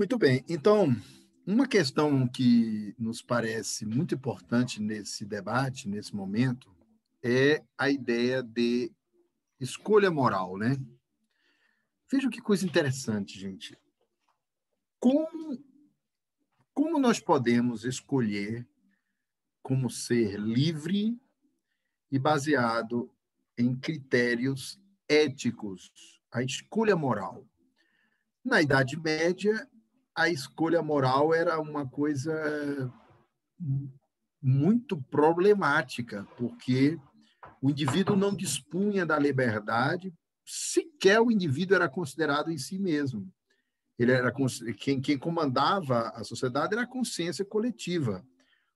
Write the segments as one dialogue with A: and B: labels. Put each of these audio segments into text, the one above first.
A: Muito bem. Então, uma questão que nos parece muito importante nesse debate, nesse momento, é a ideia de escolha moral, né? Vejam que coisa interessante, gente. Como, como nós podemos escolher como ser livre e baseado em critérios éticos, a escolha moral? Na Idade Média, a escolha moral era uma coisa muito problemática, porque o indivíduo não dispunha da liberdade, sequer o indivíduo era considerado em si mesmo. Ele era quem comandava a sociedade era a consciência coletiva.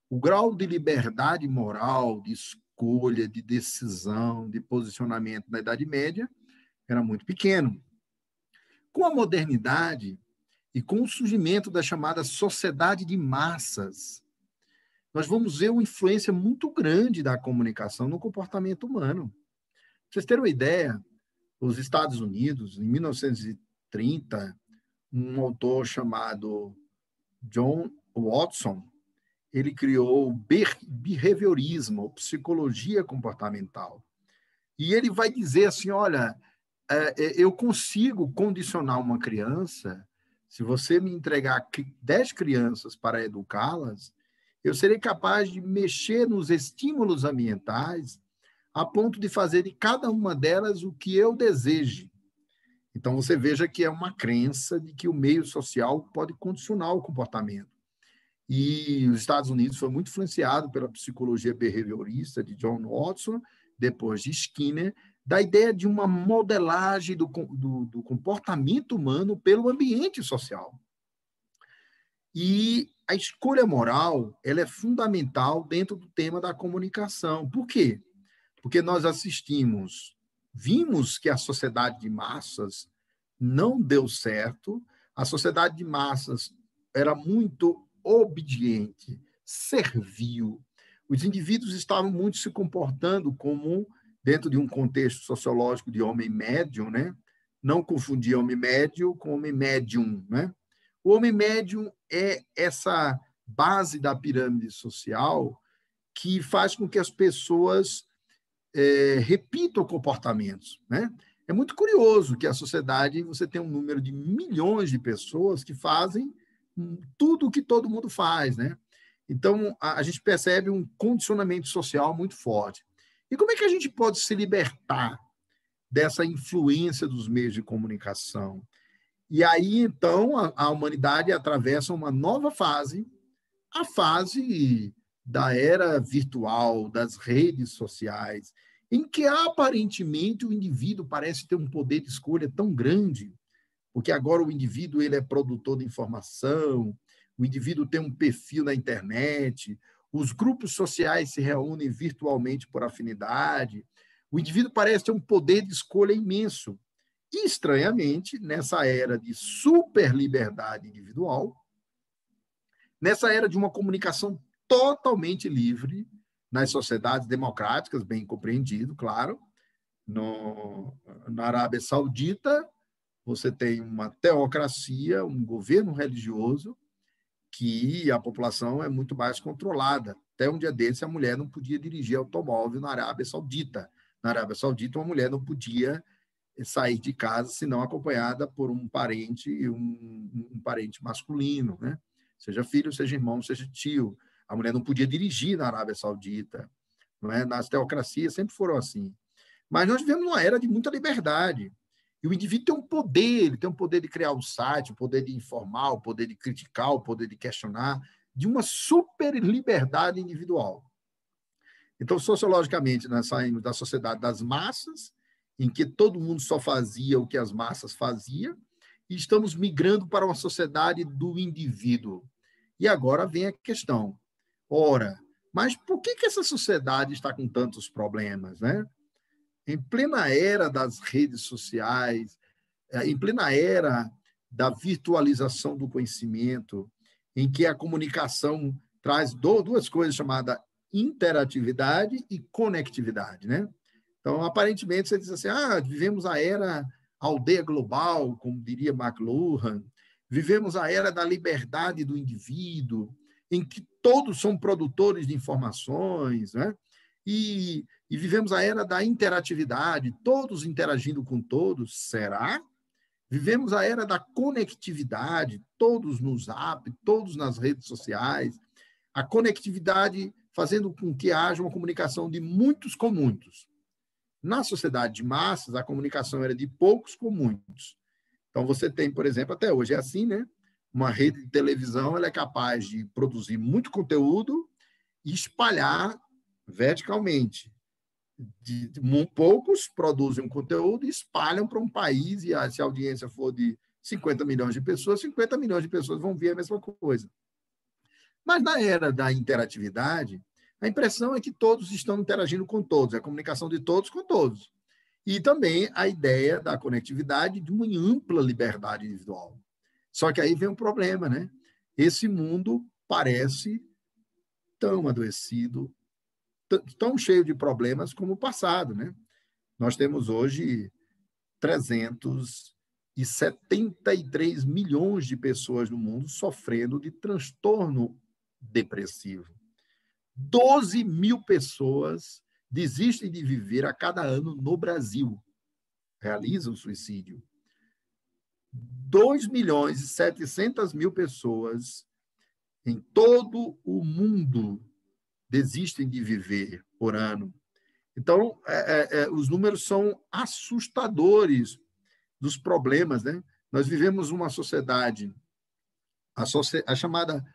A: O grau de liberdade moral, de escolha, de decisão, de posicionamento na Idade Média era muito pequeno. Com a modernidade e com o surgimento da chamada sociedade de massas, nós vamos ver uma influência muito grande da comunicação no comportamento humano. Para vocês terem uma ideia, os Estados Unidos, em 1930, um autor chamado John Watson, ele criou o behaviorismo, psicologia comportamental. E ele vai dizer assim, olha, eu consigo condicionar uma criança, se você me entregar 10 crianças para educá-las, eu serei capaz de mexer nos estímulos ambientais a ponto de fazer de cada uma delas o que eu deseje. Então, você veja que é uma crença de que o meio social pode condicionar o comportamento. E os Estados Unidos foi muito influenciado pela psicologia behaviorista de John Watson, depois de Skinner, da ideia de uma modelagem do comportamento humano pelo ambiente social. E a escolha moral, ela é fundamental dentro do tema da comunicação. Por quê? Porque nós vimos que a sociedade de massas não deu certo, a sociedade de massas era muito obediente, servil. Os indivíduos estavam muito se comportando como, dentro de um contexto sociológico de homem médium, né? Não confundir homem médio com homem médium, né? O homem médium é essa base da pirâmide social que faz com que as pessoas repitam comportamentos, né? É muito curioso que a sociedade, você tem um número de milhões de pessoas que fazem tudo o que todo mundo faz, né? Então, a gente percebe um condicionamento social muito forte. E como é que a gente pode se libertar dessa influência dos meios de comunicação? E aí, então, a humanidade atravessa uma nova fase, a fase da era virtual, das redes sociais, em que aparentemente o indivíduo parece ter um poder de escolha tão grande, porque agora o indivíduo ele é produtor de informação, o indivíduo tem um perfil na internet, os grupos sociais se reúnem virtualmente por afinidade, o indivíduo parece ter um poder de escolha imenso. E, estranhamente, nessa era de super liberdade individual, nessa era de uma comunicação totalmente livre, nas sociedades democráticas, bem compreendido, claro, na Arábia Saudita, você tem uma teocracia, um governo religioso, que a população é muito mais controlada. Até um dia desse, a mulher não podia dirigir automóvel na Arábia Saudita. Na Arábia Saudita, uma mulher não podia sair de casa senão acompanhada por um parente, um parente masculino, né? Seja filho, seja irmão, seja tio. A mulher não podia dirigir na Arábia Saudita, não é? Nas teocracias sempre foram assim. Mas nós vivemos numa era de muita liberdade. E o indivíduo tem um poder, ele tem um poder de criar um site, o poder de informar, o poder de criticar, o poder de questionar, de uma super liberdade individual. Então, sociologicamente, nós saímos da sociedade das massas, em que todo mundo só fazia o que as massas faziam, e estamos migrando para uma sociedade do indivíduo. E agora vem a questão. Ora, mas por que essa sociedade está com tantos problemas, né? Em plena era das redes sociais, em plena era da virtualização do conhecimento, em que a comunicação traz duas coisas chamadas interatividade e conectividade, né? Então, aparentemente, você diz assim, vivemos a era aldeia global, como diria McLuhan, vivemos a era da liberdade do indivíduo, em que todos são produtores de informações, né? E vivemos a era da interatividade, todos interagindo com todos. Será? Vivemos a era da conectividade, todos no Zap, todos nas redes sociais, a conectividade fazendo com que haja uma comunicação de muitos com muitos. Na sociedade de massas, a comunicação era de poucos com muitos. Então, você tem, por exemplo, até hoje é assim, né? Uma rede de televisão ela é capaz de produzir muito conteúdo e espalhar verticalmente. Poucos produzem um conteúdo e espalham para um país, e se a audiência for de 50 milhões de pessoas, 50 milhões de pessoas vão ver a mesma coisa. Mas na era da interatividade, a impressão é que todos estão interagindo com todos, é a comunicação de todos com todos. E também a ideia da conectividade de uma ampla liberdade individual. Só que aí vem um problema, né? Esse mundo parece tão adoecido, tão cheio de problemas como o passado, né? Nós temos hoje 373 milhões de pessoas no mundo sofrendo de transtorno depressivo. 12 mil pessoas desistem de viver a cada ano no Brasil, realizam suicídio. 2 milhões e 700 mil pessoas em todo o mundo desistem de viver por ano. Então, os números são assustadores dos problemas, né? Nós vivemos uma sociedade, a chamada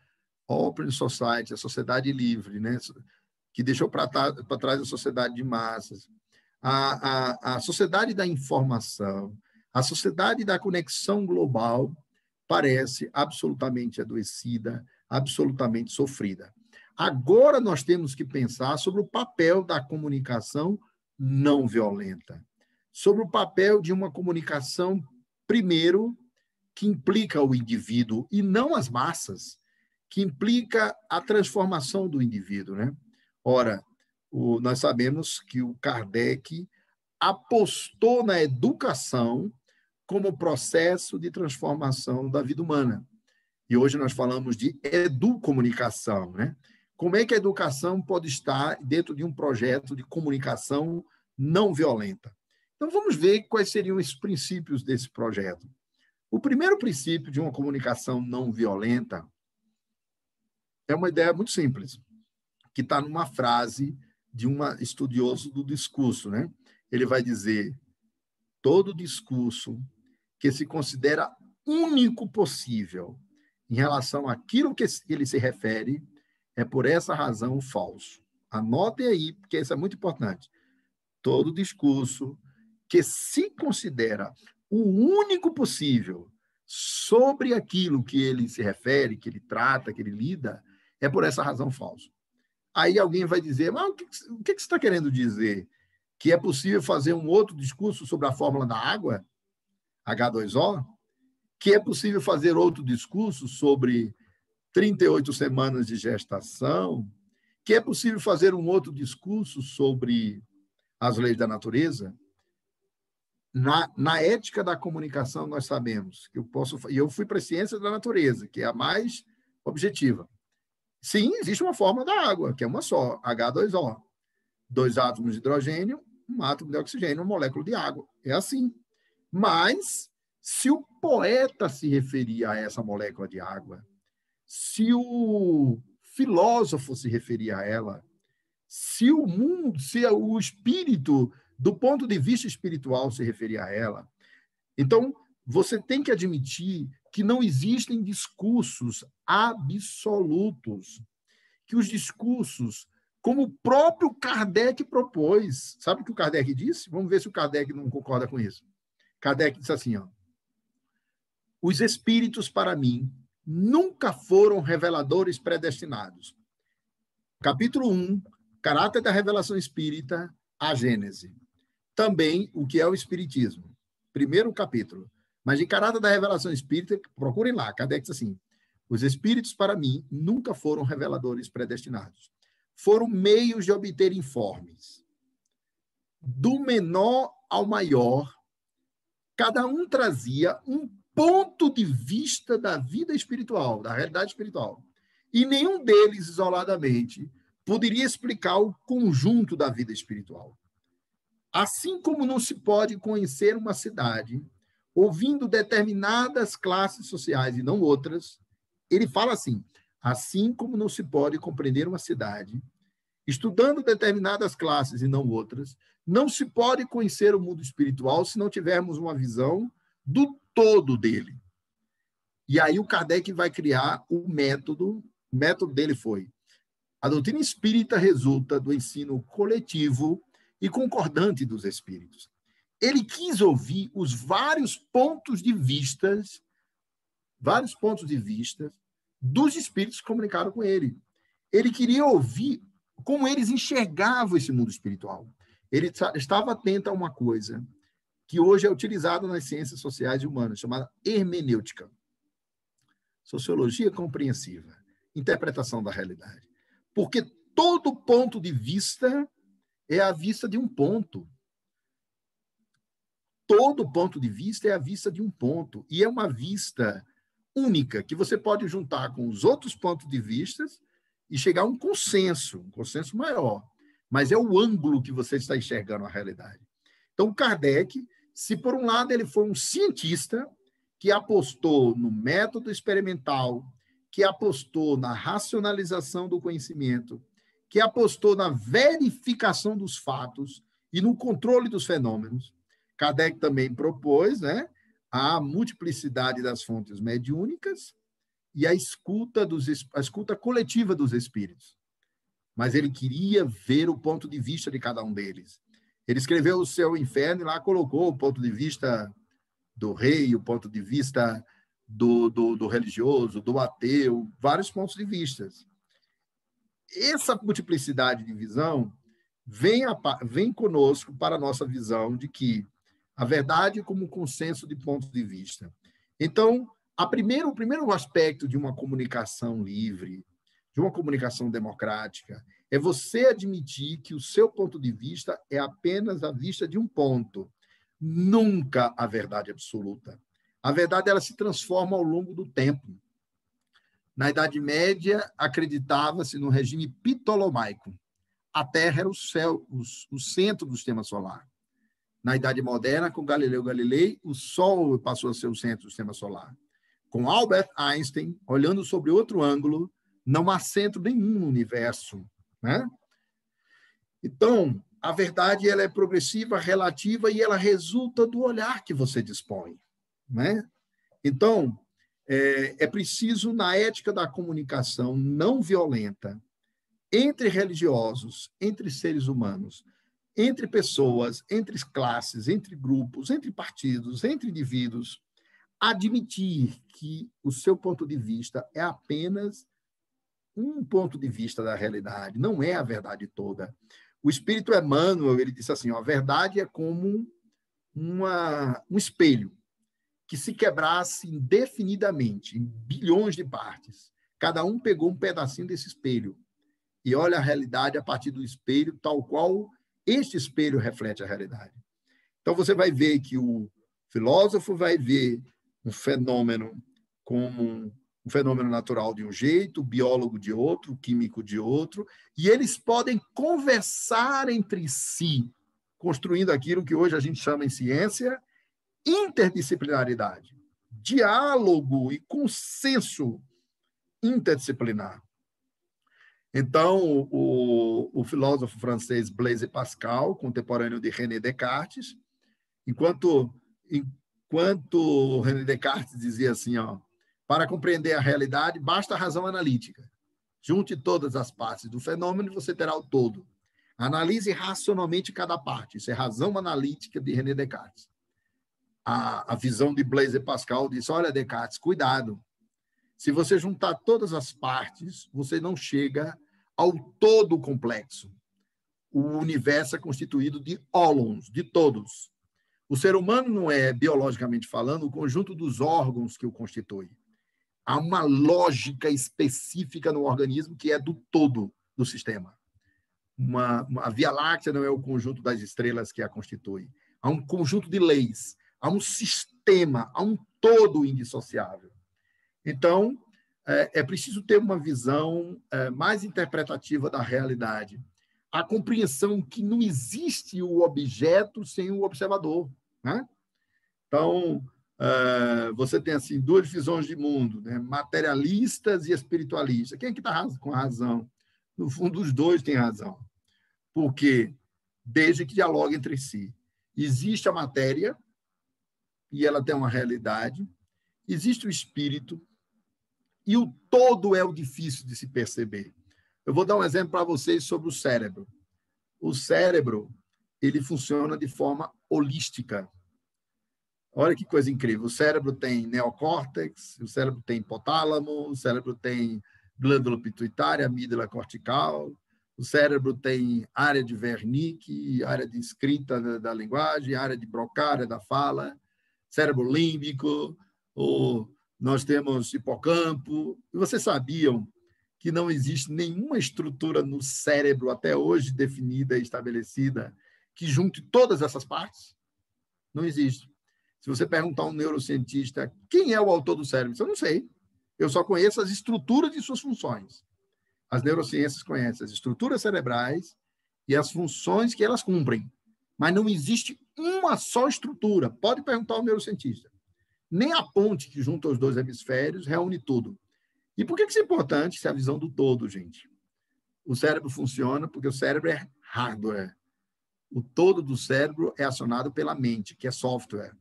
A: Open Society, a sociedade livre, né? Que deixou para trás a sociedade de massas, a sociedade da informação, a sociedade da conexão global parece absolutamente adoecida, absolutamente sofrida. Agora nós temos que pensar sobre o papel da comunicação não violenta, sobre o papel de uma comunicação, primeiro, que implica o indivíduo e não as massas, que implica a transformação do indivíduo, né? Ora, nós sabemos que o Kardec apostou na educação como processo de transformação da vida humana. E hoje nós falamos de educomunicação, né? Como é que a educação pode estar dentro de um projeto de comunicação não violenta? Então, vamos ver quais seriam os princípios desse projeto. O primeiro princípio de uma comunicação não violenta é uma ideia muito simples, que está numa frase de um estudioso do discurso, né? Ele vai dizer: todo discurso que se considera único possível em relação àquilo que ele se refere é, por essa razão, falso. Anotem aí, porque isso é muito importante. Todo discurso que se considera o único possível sobre aquilo que ele se refere, que ele trata, que ele lida, é por essa razão falso. Aí alguém vai dizer: mas o que você está querendo dizer? Que é possível fazer um outro discurso sobre a fórmula da água, H2O? Que é possível fazer outro discurso sobre 38 semanas de gestação? Que é possível fazer um outro discurso sobre as leis da natureza? Na ética da comunicação, nós sabemos que eu fui para a ciência da natureza, que é a mais objetiva. Sim, existe uma fórmula da água, que é uma só, H2O. 2 átomos de hidrogênio, 1 átomo de oxigênio, uma molécula de água. É assim. Mas, se o poeta se referia a essa molécula de água, se o filósofo se referia a ela, se o mundo, se o espírito, do ponto de vista espiritual, se referia a ela, então você tem que admitir que não existem discursos absolutos, que os discursos, como o próprio Kardec propôs, sabe o que o Kardec disse? Vamos ver se o Kardec não concorda com isso. Kardec disse assim, ó: os espíritos, para mim, nunca foram reveladores predestinados. Capítulo 1, caráter da revelação espírita, a Gênese. Também o que é o espiritismo. Primeiro capítulo. Mas em caráter da revelação espírita, procurem lá, Kardec diz assim: os espíritos, para mim, nunca foram reveladores predestinados. Foram meios de obter informes. Do menor ao maior, cada um trazia um ponto de vista da vida espiritual, da realidade espiritual. E nenhum deles, isoladamente, poderia explicar o conjunto da vida espiritual. Assim como não se pode conhecer uma cidade ouvindo determinadas classes sociais e não outras, ele fala assim como não se pode compreender uma cidade estudando determinadas classes e não outras, não se pode conhecer o mundo espiritual se não tivermos uma visão do todo dele. E aí o Kardec vai criar o método dele foi: a doutrina espírita resulta do ensino coletivo e concordante dos espíritos. Ele quis ouvir os vários pontos de vista dos espíritos que comunicaram com ele. Ele queria ouvir como eles enxergavam esse mundo espiritual. Ele estava atento a uma coisa que hoje é utilizada nas ciências sociais e humanas, chamada hermenêutica. Sociologia compreensiva, interpretação da realidade. Porque todo ponto de vista é a vista de um ponto. Todo ponto de vista é a vista de um ponto. E é uma vista única, que você pode juntar com os outros pontos de vista e chegar a um consenso maior. Mas é o ângulo que você está enxergando a realidade. Então, Kardec, se por um lado ele foi um cientista que apostou no método experimental, que apostou na racionalização do conhecimento, que apostou na verificação dos fatos e no controle dos fenômenos, Kardec também propôs, a multiplicidade das fontes mediúnicas e a escuta coletiva dos espíritos. Mas ele queria ver o ponto de vista de cada um deles. Ele escreveu o Céu e o Inferno e lá colocou o ponto de vista do rei, o ponto de vista do religioso, do ateu, vários pontos de vista. Essa multiplicidade de visão vem conosco para a nossa visão de que a verdade como um consenso de pontos de vista. Então, o primeiro aspecto de uma comunicação livre, de uma comunicação democrática, é você admitir que o seu ponto de vista é apenas a vista de um ponto, nunca a verdade absoluta. A verdade ela se transforma ao longo do tempo. Na Idade Média, acreditava-se no regime ptolomaico. A Terra era o céu, o centro do sistema solar. Na Idade Moderna, com Galileu Galilei, o Sol passou a ser o centro do sistema solar. Com Albert Einstein, olhando sobre outro ângulo, não há centro nenhum no universo. Então, a verdade ela é progressiva, relativa, e ela resulta do olhar que você dispõe. Então, é preciso, na ética da comunicação não violenta, entre religiosos, entre seres humanos, entre pessoas, entre classes, entre grupos, entre partidos, entre indivíduos, admitir que o seu ponto de vista é apenas um ponto de vista da realidade, não é a verdade toda. O Espírito Emmanuel, ele disse assim, a verdade é como um espelho que se quebrasse indefinidamente, em bilhões de partes. Cada um pegou um pedacinho desse espelho e olha a realidade a partir do espelho, tal qual este espelho reflete a realidade. Então, você vai ver que o filósofo vai ver um fenômeno como um fenômeno natural de um jeito, o biólogo de outro, o químico de outro, e eles podem conversar entre si, construindo aquilo que hoje a gente chama em ciência interdisciplinaridade, diálogo e consenso interdisciplinar. Então, o filósofo francês Blaise Pascal, contemporâneo de René Descartes, enquanto René Descartes dizia assim, para compreender a realidade, basta a razão analítica. Junte todas as partes do fenômeno e você terá o todo. Analise racionalmente cada parte. Isso é razão analítica de René Descartes. A visão de Blaise Pascal disse, olha, Descartes, cuidado. Se você juntar todas as partes, você não chega ao todo complexo. O universo é constituído de ólons, de todos. O ser humano não é, biologicamente falando, o conjunto dos órgãos que o constitui. Há uma lógica específica no organismo que é do todo do sistema. A Via Láctea não é o conjunto das estrelas que a constitui. Há um conjunto de leis, há um sistema, há um todo indissociável. Então, é preciso ter uma visão mais interpretativa da realidade. A compreensão que não existe o objeto sem o observador, né? Então, você tem assim duas visões de mundo, né? Materialistas e espiritualistas. Quem é que está com a razão? No fundo, os dois têm razão. Porque, desde que dialoguem entre si, existe a matéria, e ela tem uma realidade, existe o espírito, e o todo é o difícil de se perceber. Eu vou dar um exemplo para vocês sobre o cérebro. O cérebro, ele funciona de forma holística. Olha que coisa incrível. O cérebro tem neocórtex, o cérebro tem hipotálamo, o cérebro tem glândula pituitária, amígdala cortical, o cérebro tem área de Wernicke, área de escrita da linguagem, área de Broca, área da fala, cérebro límbico, nós temos hipocampo. E vocês sabiam que não existe nenhuma estrutura no cérebro até hoje definida e estabelecida que junte todas essas partes? Não existe. Se você perguntar a um neurocientista quem é o autor do cérebro, eu não sei. Eu só conheço as estruturas de suas funções. As neurociências conhecem as estruturas cerebrais e as funções que elas cumprem. Mas não existe uma só estrutura. Pode perguntar ao neurocientista. Nem a ponte que junta os dois hemisférios reúne tudo. E por que isso é importante? Isso é a visão do todo, gente. O cérebro funciona porque o cérebro é hardware. O todo do cérebro é acionado pela mente, que é software.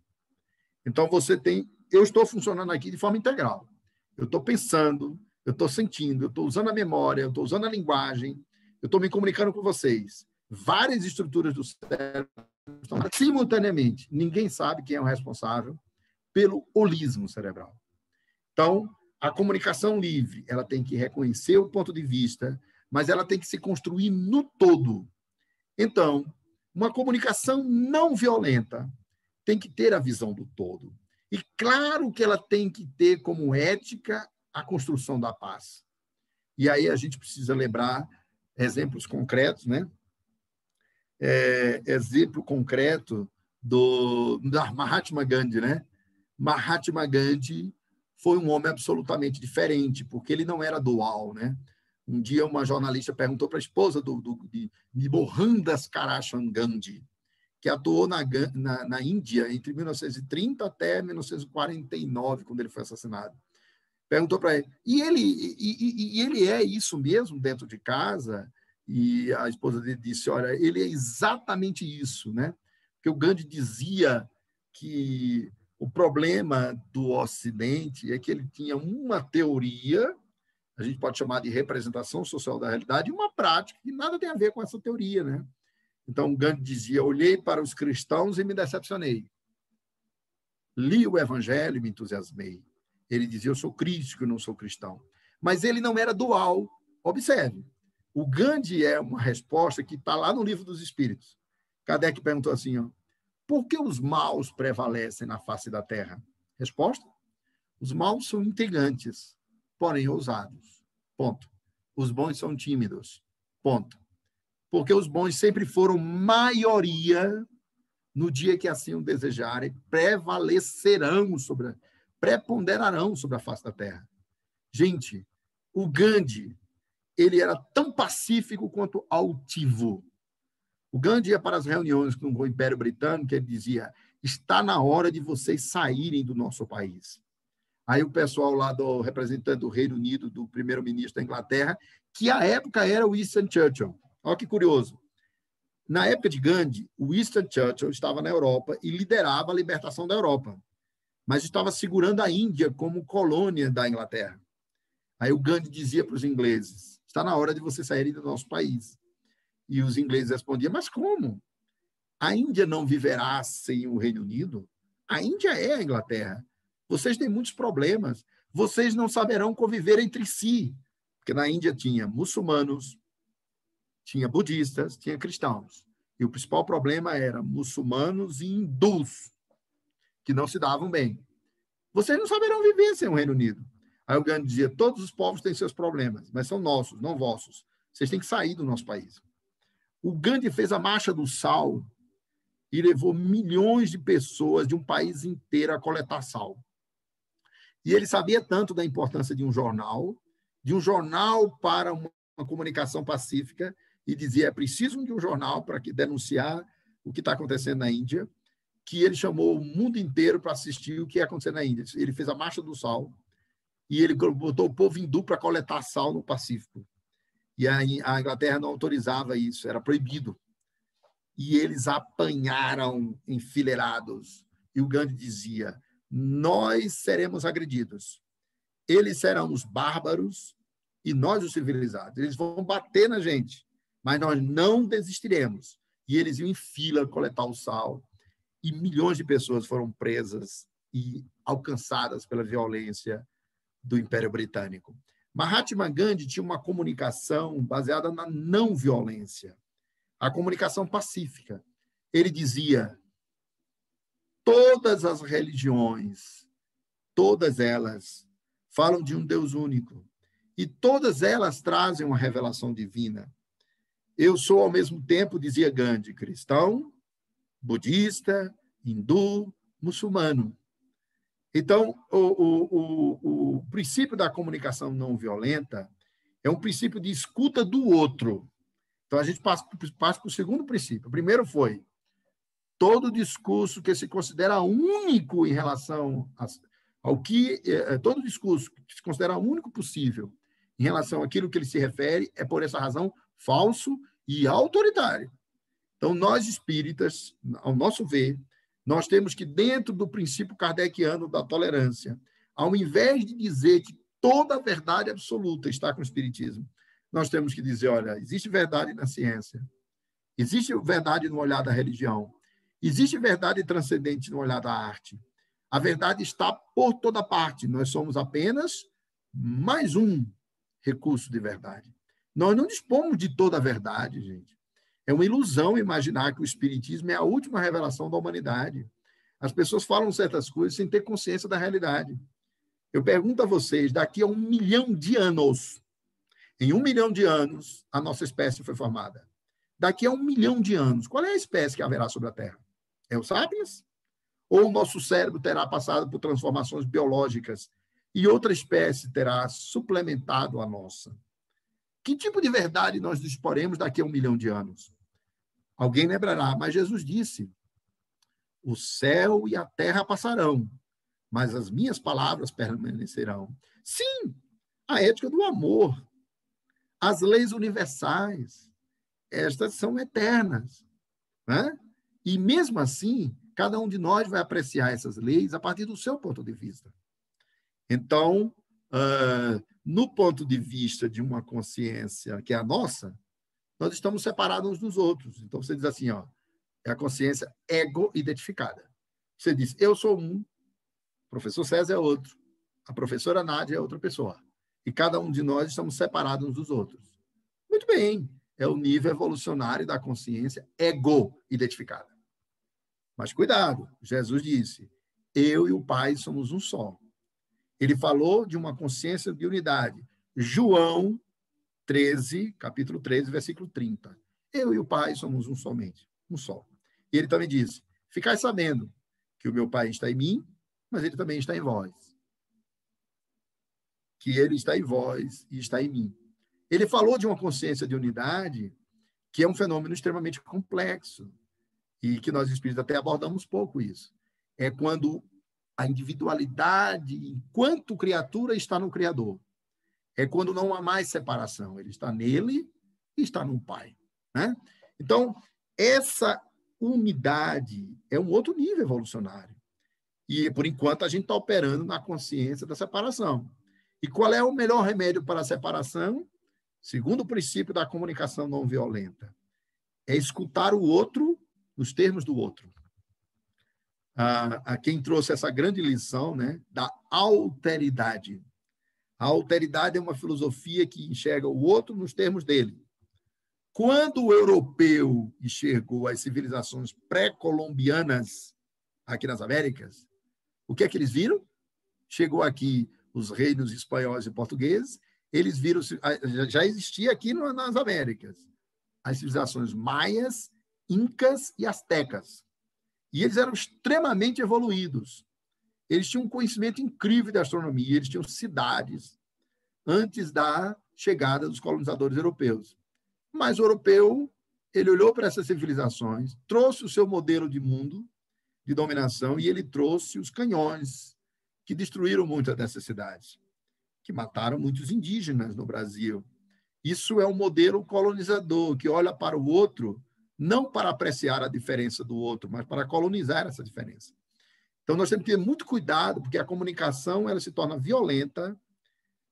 A: Então, eu estou funcionando aqui de forma integral. Eu estou pensando, eu estou sentindo, eu estou usando a memória, eu estou usando a linguagem, eu estou me comunicando com vocês. Várias estruturas do cérebro estão simultaneamente. Ninguém sabe quem é o responsável pelo holismo cerebral. Então, a comunicação livre, ela tem que reconhecer o ponto de vista, mas ela tem que se construir no todo. Então, uma comunicação não violenta tem que ter a visão do todo. E claro que ela tem que ter como ética a construção da paz. E aí a gente precisa lembrar exemplos concretos, né? Exemplo concreto da Mahatma Gandhi, né? Mahatma Gandhi foi um homem absolutamente diferente, porque ele não era dual, né? Um dia uma jornalista perguntou para a esposa de Mohandas Karachand Gandhi, que atuou na Índia entre 1930 até 1949, quando ele foi assassinado. Perguntou para ele, e ele é isso mesmo dentro de casa? E a esposa dele disse, olha, ele é exatamente isso, né? Porque o Gandhi dizia que o problema do Ocidente é que ele tinha uma teoria, a gente pode chamar de representação social da realidade, e uma prática que nada tem a ver com essa teoria, né? Então, Gandhi dizia, olhei para os cristãos e me decepcionei. Li o evangelho e me entusiasmei. Ele dizia, eu sou crítico e não sou cristão. Mas ele não era dual. Observe, o Gandhi é uma resposta que está lá no Livro dos Espíritos. Kardec perguntou assim, ó, por que os maus prevalecem na face da terra? Resposta, os maus são intrigantes, porém ousados. Ponto. Os bons são tímidos. Ponto. Porque os bons sempre foram maioria no dia que assim o desejarem, preponderarão sobre a face da terra. Gente, o Gandhi, ele era tão pacífico quanto altivo. O Gandhi ia para as reuniões com o Império Britânico, ele dizia, está na hora de vocês saírem do nosso país. Aí o pessoal lá do representante do Reino Unido, do primeiro-ministro da Inglaterra, que à época era o Winston Churchill. Olha que curioso. Na época de Gandhi, o Winston Churchill estava na Europa e liderava a libertação da Europa, mas estava segurando a Índia como colônia da Inglaterra. Aí o Gandhi dizia para os ingleses, está na hora de vocês saírem do nosso país. E os ingleses respondiam, mas como? A Índia não viverá sem o Reino Unido? A Índia é a Inglaterra. Vocês têm muitos problemas. Vocês não saberão conviver entre si. Porque na Índia tinha muçulmanos, tinha budistas, tinha cristãos. E o principal problema era muçulmanos e hindus, que não se davam bem. Vocês não saberão viver sem o Reino Unido. Aí o Gandhi dizia, todos os povos têm seus problemas, mas são nossos, não vossos. Vocês têm que sair do nosso país. O Gandhi fez a Marcha do Sal e levou milhões de pessoas de um país inteiro a coletar sal. E ele sabia tanto da importância de um jornal para uma comunicação pacífica, e dizia, é preciso de um jornal para denunciar o que está acontecendo na Índia, que ele chamou o mundo inteiro para assistir o que ia acontecer na Índia. Ele fez a Marcha do Sal, e ele botou o povo hindu para coletar sal no Pacífico. E a Inglaterra não autorizava isso, era proibido. E eles apanharam enfileirados. E o Gandhi dizia, nós seremos agredidos. Eles serão os bárbaros e nós os civilizados. Eles vão bater na gente, mas nós não desistiremos. E eles iam em fila coletar o sal. E milhões de pessoas foram presas e alcançadas pela violência do Império Britânico. Mahatma Gandhi tinha uma comunicação baseada na não violência, a comunicação pacífica. Ele dizia, todas as religiões, todas elas falam de um Deus único, e todas elas trazem uma revelação divina. Eu sou, ao mesmo tempo, dizia Gandhi, cristão, budista, hindu, muçulmano. Então, o princípio da comunicação não violenta é um princípio de escuta do outro. Então, a gente passa para o segundo princípio. O primeiro foi todo discurso que se considera único em relação ao que... todo discurso que se considera único possível em relação àquilo que ele se refere é, por essa razão, falso e autoritário. Então, nós espíritas, ao nosso ver, nós temos que, dentro do princípio kardeciano da tolerância, ao invés de dizer que toda a verdade absoluta está com o espiritismo, nós temos que dizer, olha, existe verdade na ciência, existe verdade no olhar da religião, existe verdade transcendente no olhar da arte. A verdade está por toda parte, nós somos apenas mais um recurso de verdade. Nós não dispomos de toda a verdade, gente. É uma ilusão imaginar que o espiritismo é a última revelação da humanidade. As pessoas falam certas coisas sem ter consciência da realidade. Eu pergunto a vocês, daqui a 1 milhão de anos, em 1 milhão de anos, a nossa espécie foi formada. Daqui a 1 milhão de anos, qual é a espécie que haverá sobre a Terra? É o Sapiens? Ou o nosso cérebro terá passado por transformações biológicas e outra espécie terá suplementado a nossa? Que tipo de verdade nós disporemos daqui a 1 milhão de anos? Alguém lembrará, mas Jesus disse, o céu e a terra passarão, mas as minhas palavras permanecerão. Sim, a ética do amor, as leis universais, estas são eternas, né? E mesmo assim, cada um de nós vai apreciar essas leis a partir do seu ponto de vista. Então, no ponto de vista de uma consciência que é a nossa, nós estamos separados uns dos outros. Então, você diz assim, ó, é a consciência ego-identificada. Você diz, eu sou um, o professor César é outro, a professora Nádia é outra pessoa. E cada um de nós estamos separados uns dos outros. Muito bem, é o nível evolucionário da consciência ego-identificada. Mas cuidado, Jesus disse, eu e o Pai somos um só. Ele falou de uma consciência de unidade. João 13, capítulo 13, versículo 30. Eu e o Pai somos um somente, um só. E ele também disse, ficai sabendo que o meu Pai está em mim, mas ele também está em vós. Que ele está em vós e está em mim. Ele falou de uma consciência de unidade que é um fenômeno extremamente complexo e que nós espíritos até abordamos pouco isso. É quando a individualidade, enquanto criatura, está no Criador. É quando não há mais separação. Ele está nele e está no Pai. Né? Então, essa unidade é um outro nível evolucionário. E, por enquanto, a gente está operando na consciência da separação. E qual é o melhor remédio para a separação? Segundo o princípio da comunicação não violenta. É escutar o outro nos termos do outro. A quem trouxe essa grande lição, né, da alteridade. A alteridade é uma filosofia que enxerga o outro nos termos dele. Quando o europeu enxergou as civilizações pré-colombianas aqui nas Américas, o que é que eles viram? Chegou aqui os reinos espanhóis e portugueses, eles viram, já existia aqui nas Américas, as civilizações maias, incas e astecas. E eles eram extremamente evoluídos. eles tinham um conhecimento incrível da astronomia, eles tinham cidades antes da chegada dos colonizadores europeus. Mas o europeu, ele olhou para essas civilizações, trouxe o seu modelo de mundo, de dominação, e ele trouxe os canhões, que destruíram muitas dessas cidades, que mataram muitos indígenas no Brasil. Isso é um modelo colonizador, que olha para o outro, não para apreciar a diferença do outro, mas para colonizar essa diferença. Então, nós temos que ter muito cuidado, porque a comunicação ela se torna violenta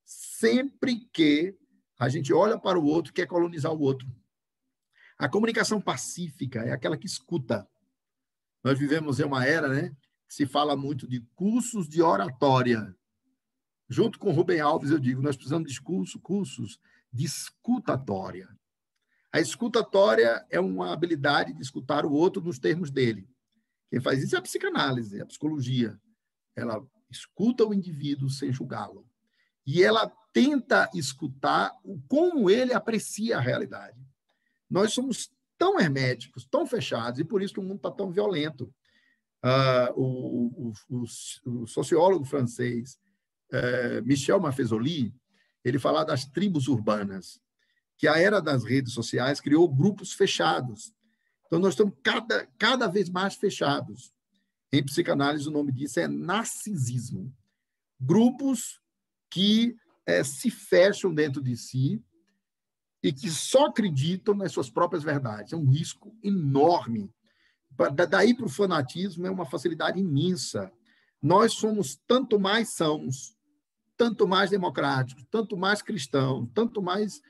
A: sempre que a gente olha para o outro e quer colonizar o outro. A comunicação pacífica é aquela que escuta. Nós vivemos em uma era, né, que se fala muito de cursos de oratória. Junto com Rubem Alves, eu digo, nós precisamos de cursos de escutatória. A escutatória é uma habilidade de escutar o outro nos termos dele. Quem faz isso é a psicanálise, a psicologia. Ela escuta o indivíduo sem julgá-lo. E ela tenta escutar como ele aprecia a realidade. Nós somos tão herméticos, tão fechados, e por isso que o mundo está tão violento. O sociólogo francês Michel Maffezoli, ele fala das tribos urbanas, que a era das redes sociais criou grupos fechados. Então, nós estamos cada vez mais fechados. Em psicanálise, o nome disso é narcisismo. Grupos que se fecham dentro de si e que só acreditam nas suas próprias verdades. É um risco enorme. Daí para o fanatismo é uma facilidade imensa. Nós somos tanto mais democráticos, tanto mais cristãos, tanto mais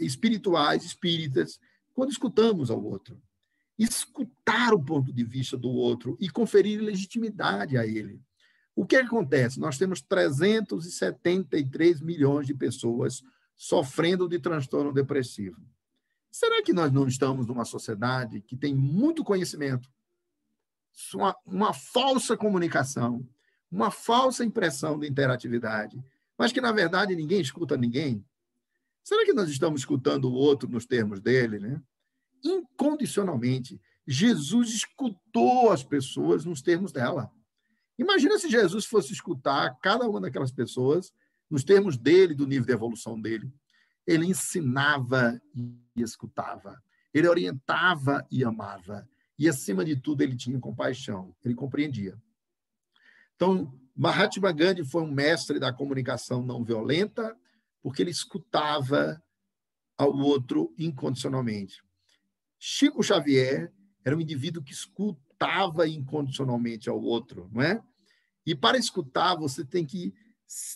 A: espirituais, espíritas, quando escutamos ao outro. Escutar o ponto de vista do outro e conferir legitimidade a ele. O que acontece? Nós temos 373 milhões de pessoas sofrendo de transtorno depressivo. Será que nós não estamos numa sociedade que tem muito conhecimento, uma falsa comunicação, uma falsa impressão de interatividade, mas que, na verdade, ninguém escuta ninguém? Será que nós estamos escutando o outro nos termos dele, né? Incondicionalmente. Jesus escutou as pessoas nos termos dela. Imagina se Jesus fosse escutar cada uma daquelas pessoas nos termos dele, do nível de evolução dele. Ele ensinava e escutava. Ele orientava e amava. E, acima de tudo, ele tinha compaixão. Ele compreendia. Então, Mahatma Gandhi foi um mestre da comunicação não violenta, porque ele escutava ao outro incondicionalmente. Chico Xavier era um indivíduo que escutava incondicionalmente ao outro, não é? E para escutar, você tem que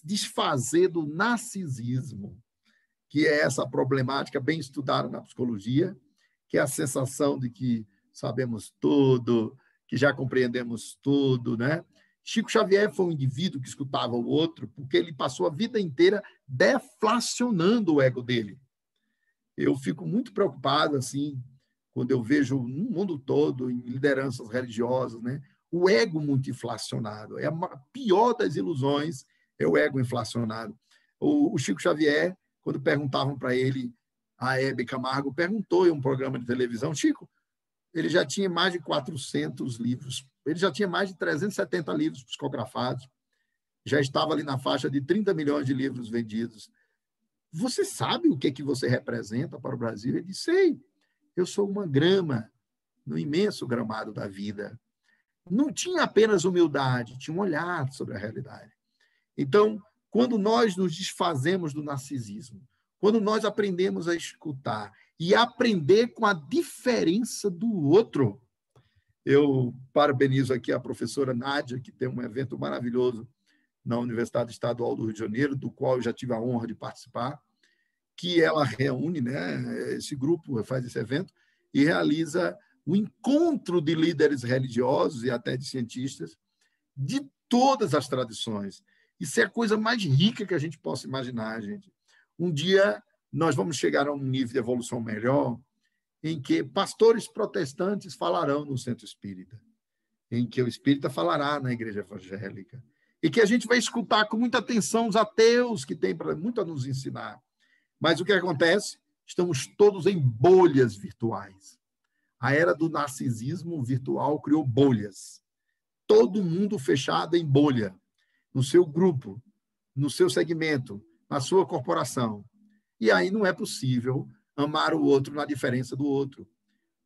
A: desfazer do narcisismo, que é essa problemática bem estudada na psicologia, que é a sensação de que sabemos tudo, que já compreendemos tudo, né? Chico Xavier foi um indivíduo que escutava o outro porque ele passou a vida inteira deflacionando o ego dele. Eu fico muito preocupado, assim, quando eu vejo no mundo todo, em lideranças religiosas, né, o ego muito inflacionado. É a pior das ilusões, é o ego inflacionado. O Chico Xavier, quando perguntavam para ele, a Hebe Camargo perguntou em um programa de televisão, Chico, ele já tinha mais de 400 livros, ele já tinha mais de 370 livros psicografados, já estava ali na faixa de 30 milhões de livros vendidos. Você sabe o que você representa para o Brasil? Ele disse, sei, eu sou uma grama no imenso gramado da vida. Não tinha apenas humildade, tinha um olhar sobre a realidade. Então, quando nós nos desfazemos do narcisismo, quando nós aprendemos a escutar e aprender com a diferença do outro, eu parabenizo aqui a professora Nádia, que tem um evento maravilhoso na Universidade Estadual do Rio de Janeiro, do qual eu já tive a honra de participar, que ela reúne, né, esse grupo faz esse evento e realiza o encontro de líderes religiosos e até de cientistas de todas as tradições. Isso é a coisa mais rica que a gente possa imaginar, gente. Um dia nós vamos chegar a um nível de evolução melhor em que pastores protestantes falarão no centro espírita, em que o espírita falará na igreja evangélica, e que a gente vai escutar com muita atenção os ateus que têm muito a nos ensinar. Mas o que acontece? Estamos todos em bolhas virtuais. A era do narcisismo virtual criou bolhas. todo mundo fechado em bolha, no seu grupo, no seu segmento, na sua corporação. E aí não é possível amar o outro na diferença do outro.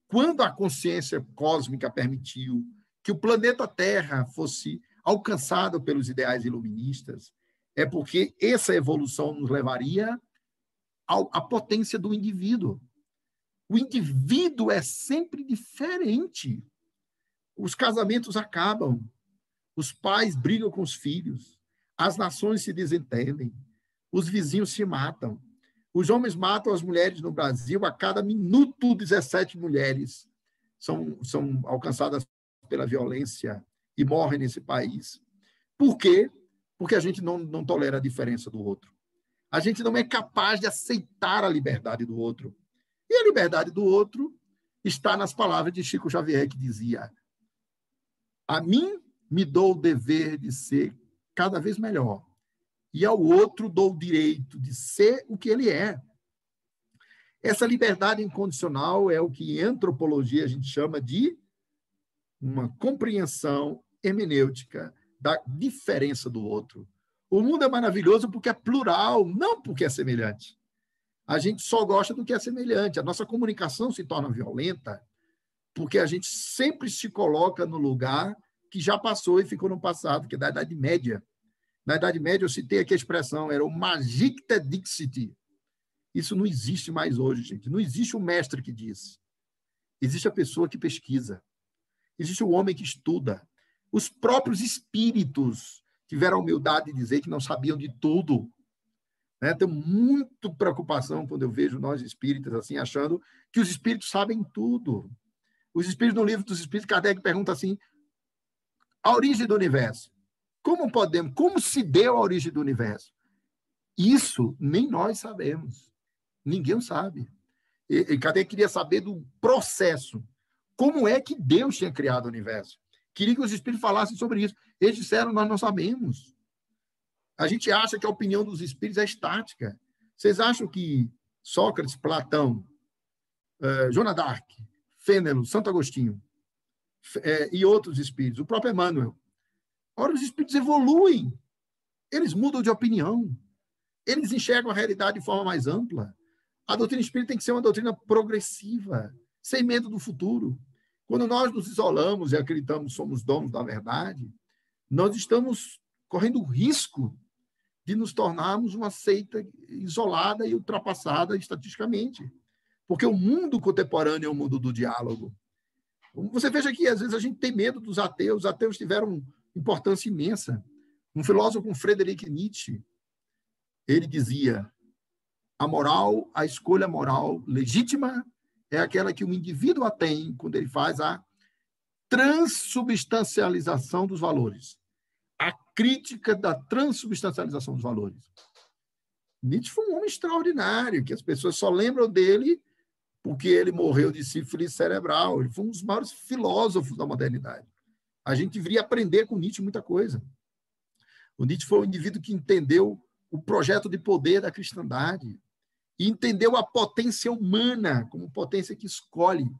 A: Quando a consciência cósmica permitiu que o planeta Terra fosse alcançado pelos ideais iluministas, é porque essa evolução nos levaria à potência do indivíduo. O indivíduo é sempre diferente. Os casamentos acabam, os pais brigam com os filhos, as nações se desentendem, os vizinhos se matam. Os homens matam as mulheres no Brasil, a cada minuto 17 mulheres são alcançadas pela violência e morrem nesse país. Por quê? Porque a gente não tolera a diferença do outro. A gente não é capaz de aceitar a liberdade do outro. E a liberdade do outro está nas palavras de Chico Xavier, que dizia: a mim me dou o dever de ser cada vez melhor, e ao outro dou o direito de ser o que ele é. Essa liberdade incondicional é o que em antropologia a gente chama de uma compreensão hermenêutica da diferença do outro. O mundo é maravilhoso porque é plural, não porque é semelhante. A gente só gosta do que é semelhante. A nossa comunicação se torna violenta porque a gente sempre se coloca no lugar que já passou e ficou no passado, que é da Idade Média. Na Idade Média, eu citei aqui a expressão, era o magicte dixit. Isso não existe mais hoje, gente. Não existe o mestre que diz. Existe a pessoa que pesquisa. Existe o homem que estuda. Os próprios espíritos tiveram a humildade de dizer que não sabiam de tudo. Né? Tenho muita preocupação quando eu vejo nós espíritas assim, achando que os espíritos sabem tudo. Os espíritos, no livro dos Espíritos, Kardec pergunta assim, a origem do universo. Como se deu a origem do universo? Isso nem nós sabemos. Ninguém sabe. E Kardec queria saber do processo. Como é que Deus tinha criado o universo? Queria que os espíritos falassem sobre isso. Eles disseram, nós não sabemos. A gente acha que a opinião dos espíritos é estática. Vocês acham que Sócrates, Platão, Joana d'Arc, Fênelon, Santo Agostinho e outros espíritos, o próprio Emmanuel, ora, os espíritos evoluem, eles mudam de opinião, eles enxergam a realidade de forma mais ampla. A doutrina espírita tem que ser uma doutrina progressiva, sem medo do futuro. Quando nós nos isolamos e acreditamos que somos donos da verdade, nós estamos correndo o risco de nos tornarmos uma seita isolada e ultrapassada estatisticamente. Porque o mundo contemporâneo é o mundo do diálogo. Você veja que, às vezes, a gente tem medo dos ateus. Os ateus tiveram importância imensa. Um filósofo, Friedrich Nietzsche, ele dizia: a escolha moral legítima é aquela que o indivíduo tem quando ele faz a transubstancialização dos valores. A crítica da transubstancialização dos valores. Nietzsche foi um homem extraordinário, que as pessoas só lembram dele porque ele morreu de sífilis cerebral. Ele foi um dos maiores filósofos da modernidade. A gente deveria aprender com Nietzsche muita coisa. O Nietzsche foi um indivíduo que entendeu o projeto de poder da cristandade e entendeu a potência humana como potência que escolhe.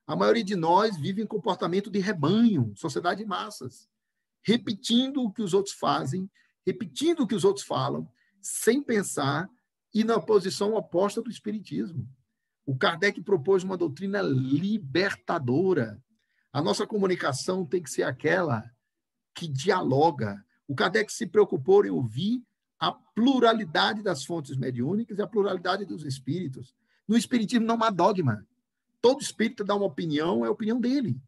A: A maioria de nós vive em comportamento de rebanho, sociedade de massas, repetindo o que os outros fazem, repetindo o que os outros falam, sem pensar, e na posição oposta do espiritismo. O Kardec propôs uma doutrina libertadora. A nossa comunicação tem que ser aquela que dialoga. O Kardec se preocupou em ouvir a pluralidade das fontes mediúnicas e a pluralidade dos espíritos. No espiritismo não há dogma. Todo espírito dá uma opinião, é a opinião dele.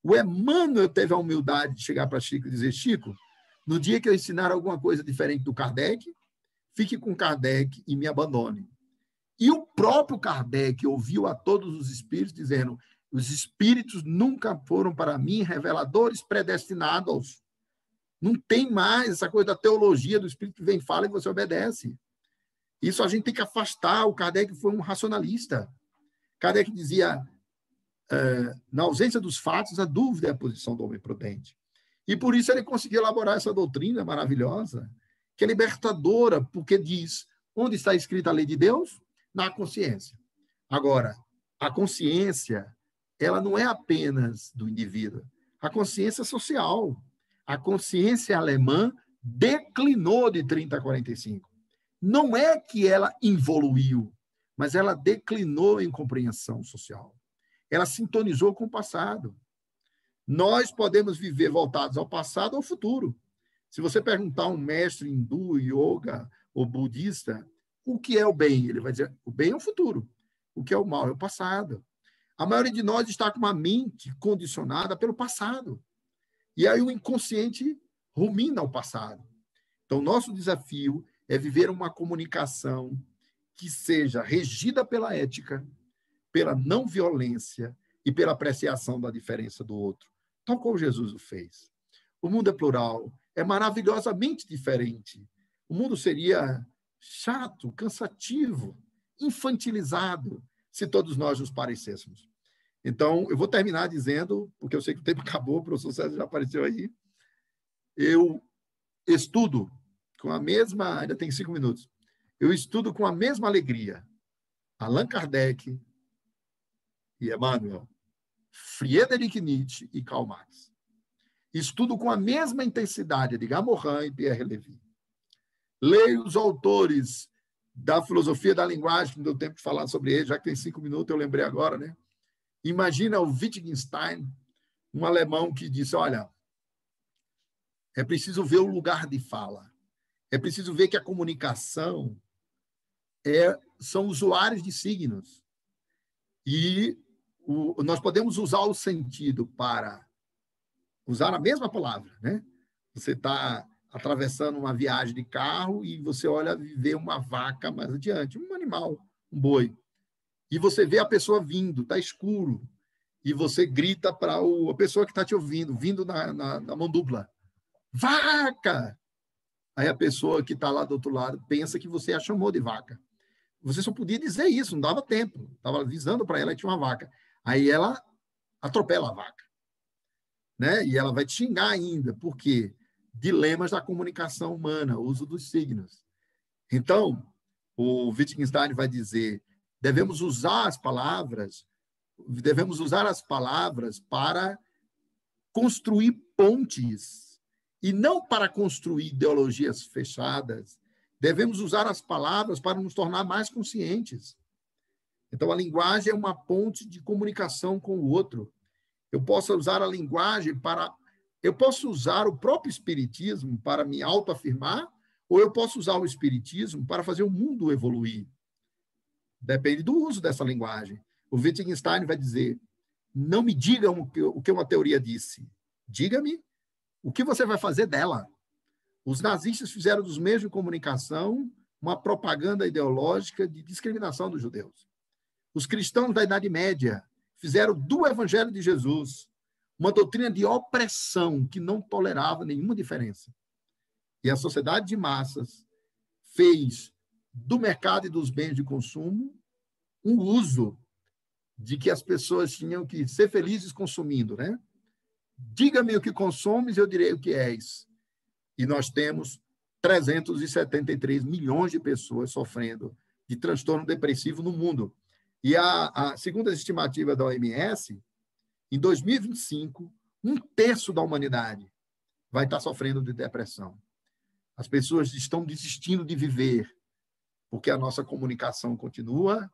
A: O Emmanuel teve a humildade de chegar para Chico e dizer: Chico, no dia que eu ensinar alguma coisa diferente do Kardec, fique com Kardec e me abandone. E o próprio Kardec ouviu a todos os espíritos dizendo: os espíritos nunca foram para mim reveladores predestinados. Não tem mais essa coisa da teologia do espírito que vem, fala e você obedece. Isso a gente tem que afastar. O Kardec foi um racionalista. Kardec dizia: na ausência dos fatos, a dúvida é a posição do homem prudente. E por isso ele conseguiu elaborar essa doutrina maravilhosa, que é libertadora, porque diz: onde está escrita a lei de Deus? Na consciência. Agora, a consciência, ela não é apenas do indivíduo. a consciência social. A consciência alemã declinou de 30 a 45. Não é que ela evoluiu, mas ela declinou em compreensão social. Ela sintonizou com o passado. Nós podemos viver voltados ao passado ou ao futuro. Se você perguntar a um mestre hindu, yoga ou budista, o que é o bem? Ele vai dizer, o bem é o futuro. O que é o mal é o passado. A maioria de nós está com uma mente condicionada pelo passado. E aí o inconsciente rumina o passado. Então, nosso desafio é viver uma comunicação que seja regida pela ética, pela não violência e pela apreciação da diferença do outro, tal como Jesus o fez. O mundo é plural, é maravilhosamente diferente. O mundo seria chato, cansativo, infantilizado, se todos nós nos parecêssemos. Então, eu vou terminar dizendo, porque eu sei que o tempo acabou, o professor César já apareceu aí, eu estudo com a mesma, ainda tem 5 minutos, eu estudo com a mesma alegria Allan Kardec e Emmanuel, Friedrich Nietzsche e Karl Marx. Estudo com a mesma intensidade de Morin e Pierre Levy. Leio os autores da filosofia da linguagem, que não deu tempo de falar sobre ele, já que tem 5 minutos, eu lembrei agora, né? Imagina o Wittgenstein, um alemão que disse, olha, é preciso ver o lugar de fala. É preciso ver que a comunicação são usuários de signos. E nós podemos usar o sentido para usar a mesma palavra, né? Você está atravessando uma viagem de carro e você olha e vê uma vaca mais adiante, um animal, um boi. E você vê a pessoa vindo, está escuro, e você grita para a pessoa que está te ouvindo, vindo na mão dupla, vaca! Aí a pessoa que está lá do outro lado pensa que você a chamou de vaca. Você só podia dizer isso, não dava tempo. Estava avisando para ela que tinha uma vaca. Aí ela atropela a vaca. Né? E ela vai te xingar ainda. Por quê? Dilemas da comunicação humana, uso dos signos. Então, o Wittgenstein vai dizer, devemos usar as palavras para construir pontes e não para construir ideologias fechadas. Devemos usar as palavras para nos tornar mais conscientes. Então, a linguagem é uma ponte de comunicação com o outro. Eu posso usar a linguagem eu posso usar o próprio espiritismo para me autoafirmar, ou eu posso usar o espiritismo para fazer o mundo evoluir. Depende do uso dessa linguagem. O Wittgenstein vai dizer, não me digam o que uma teoria disse. Diga-me o que você vai fazer dela. Os nazistas fizeram dos meios de comunicação uma propaganda ideológica de discriminação dos judeus. Os cristãos da Idade Média fizeram do Evangelho de Jesus uma doutrina de opressão que não tolerava nenhuma diferença. E a sociedade de massas fez do mercado e dos bens de consumo um uso de que as pessoas tinham que ser felizes consumindo, né? Diga-me o que consumes, eu direi o que és. E nós temos 373 milhões de pessoas sofrendo de transtorno depressivo no mundo. E segundo as estimativas da OMS, em 2025, 1/3 da humanidade vai estar sofrendo de depressão. As pessoas estão desistindo de viver, porque a nossa comunicação continua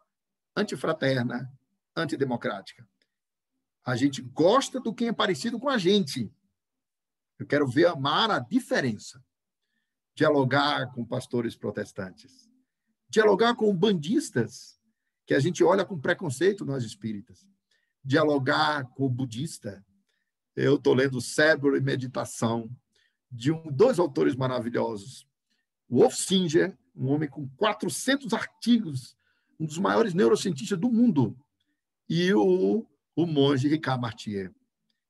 A: antifraterna, antidemocrática. A gente gosta do quem é parecido com a gente. Eu quero ver amar a diferença. Dialogar com pastores protestantes. Dialogar com bandistas, que a gente olha com preconceito nós espíritas. Dialogar com o budista. Eu estou lendo Cérebro e Meditação, de 2 autores maravilhosos. Wolf Singer, um homem com 400 artigos, um dos maiores neurocientistas do mundo, e o monge Ricard Martier,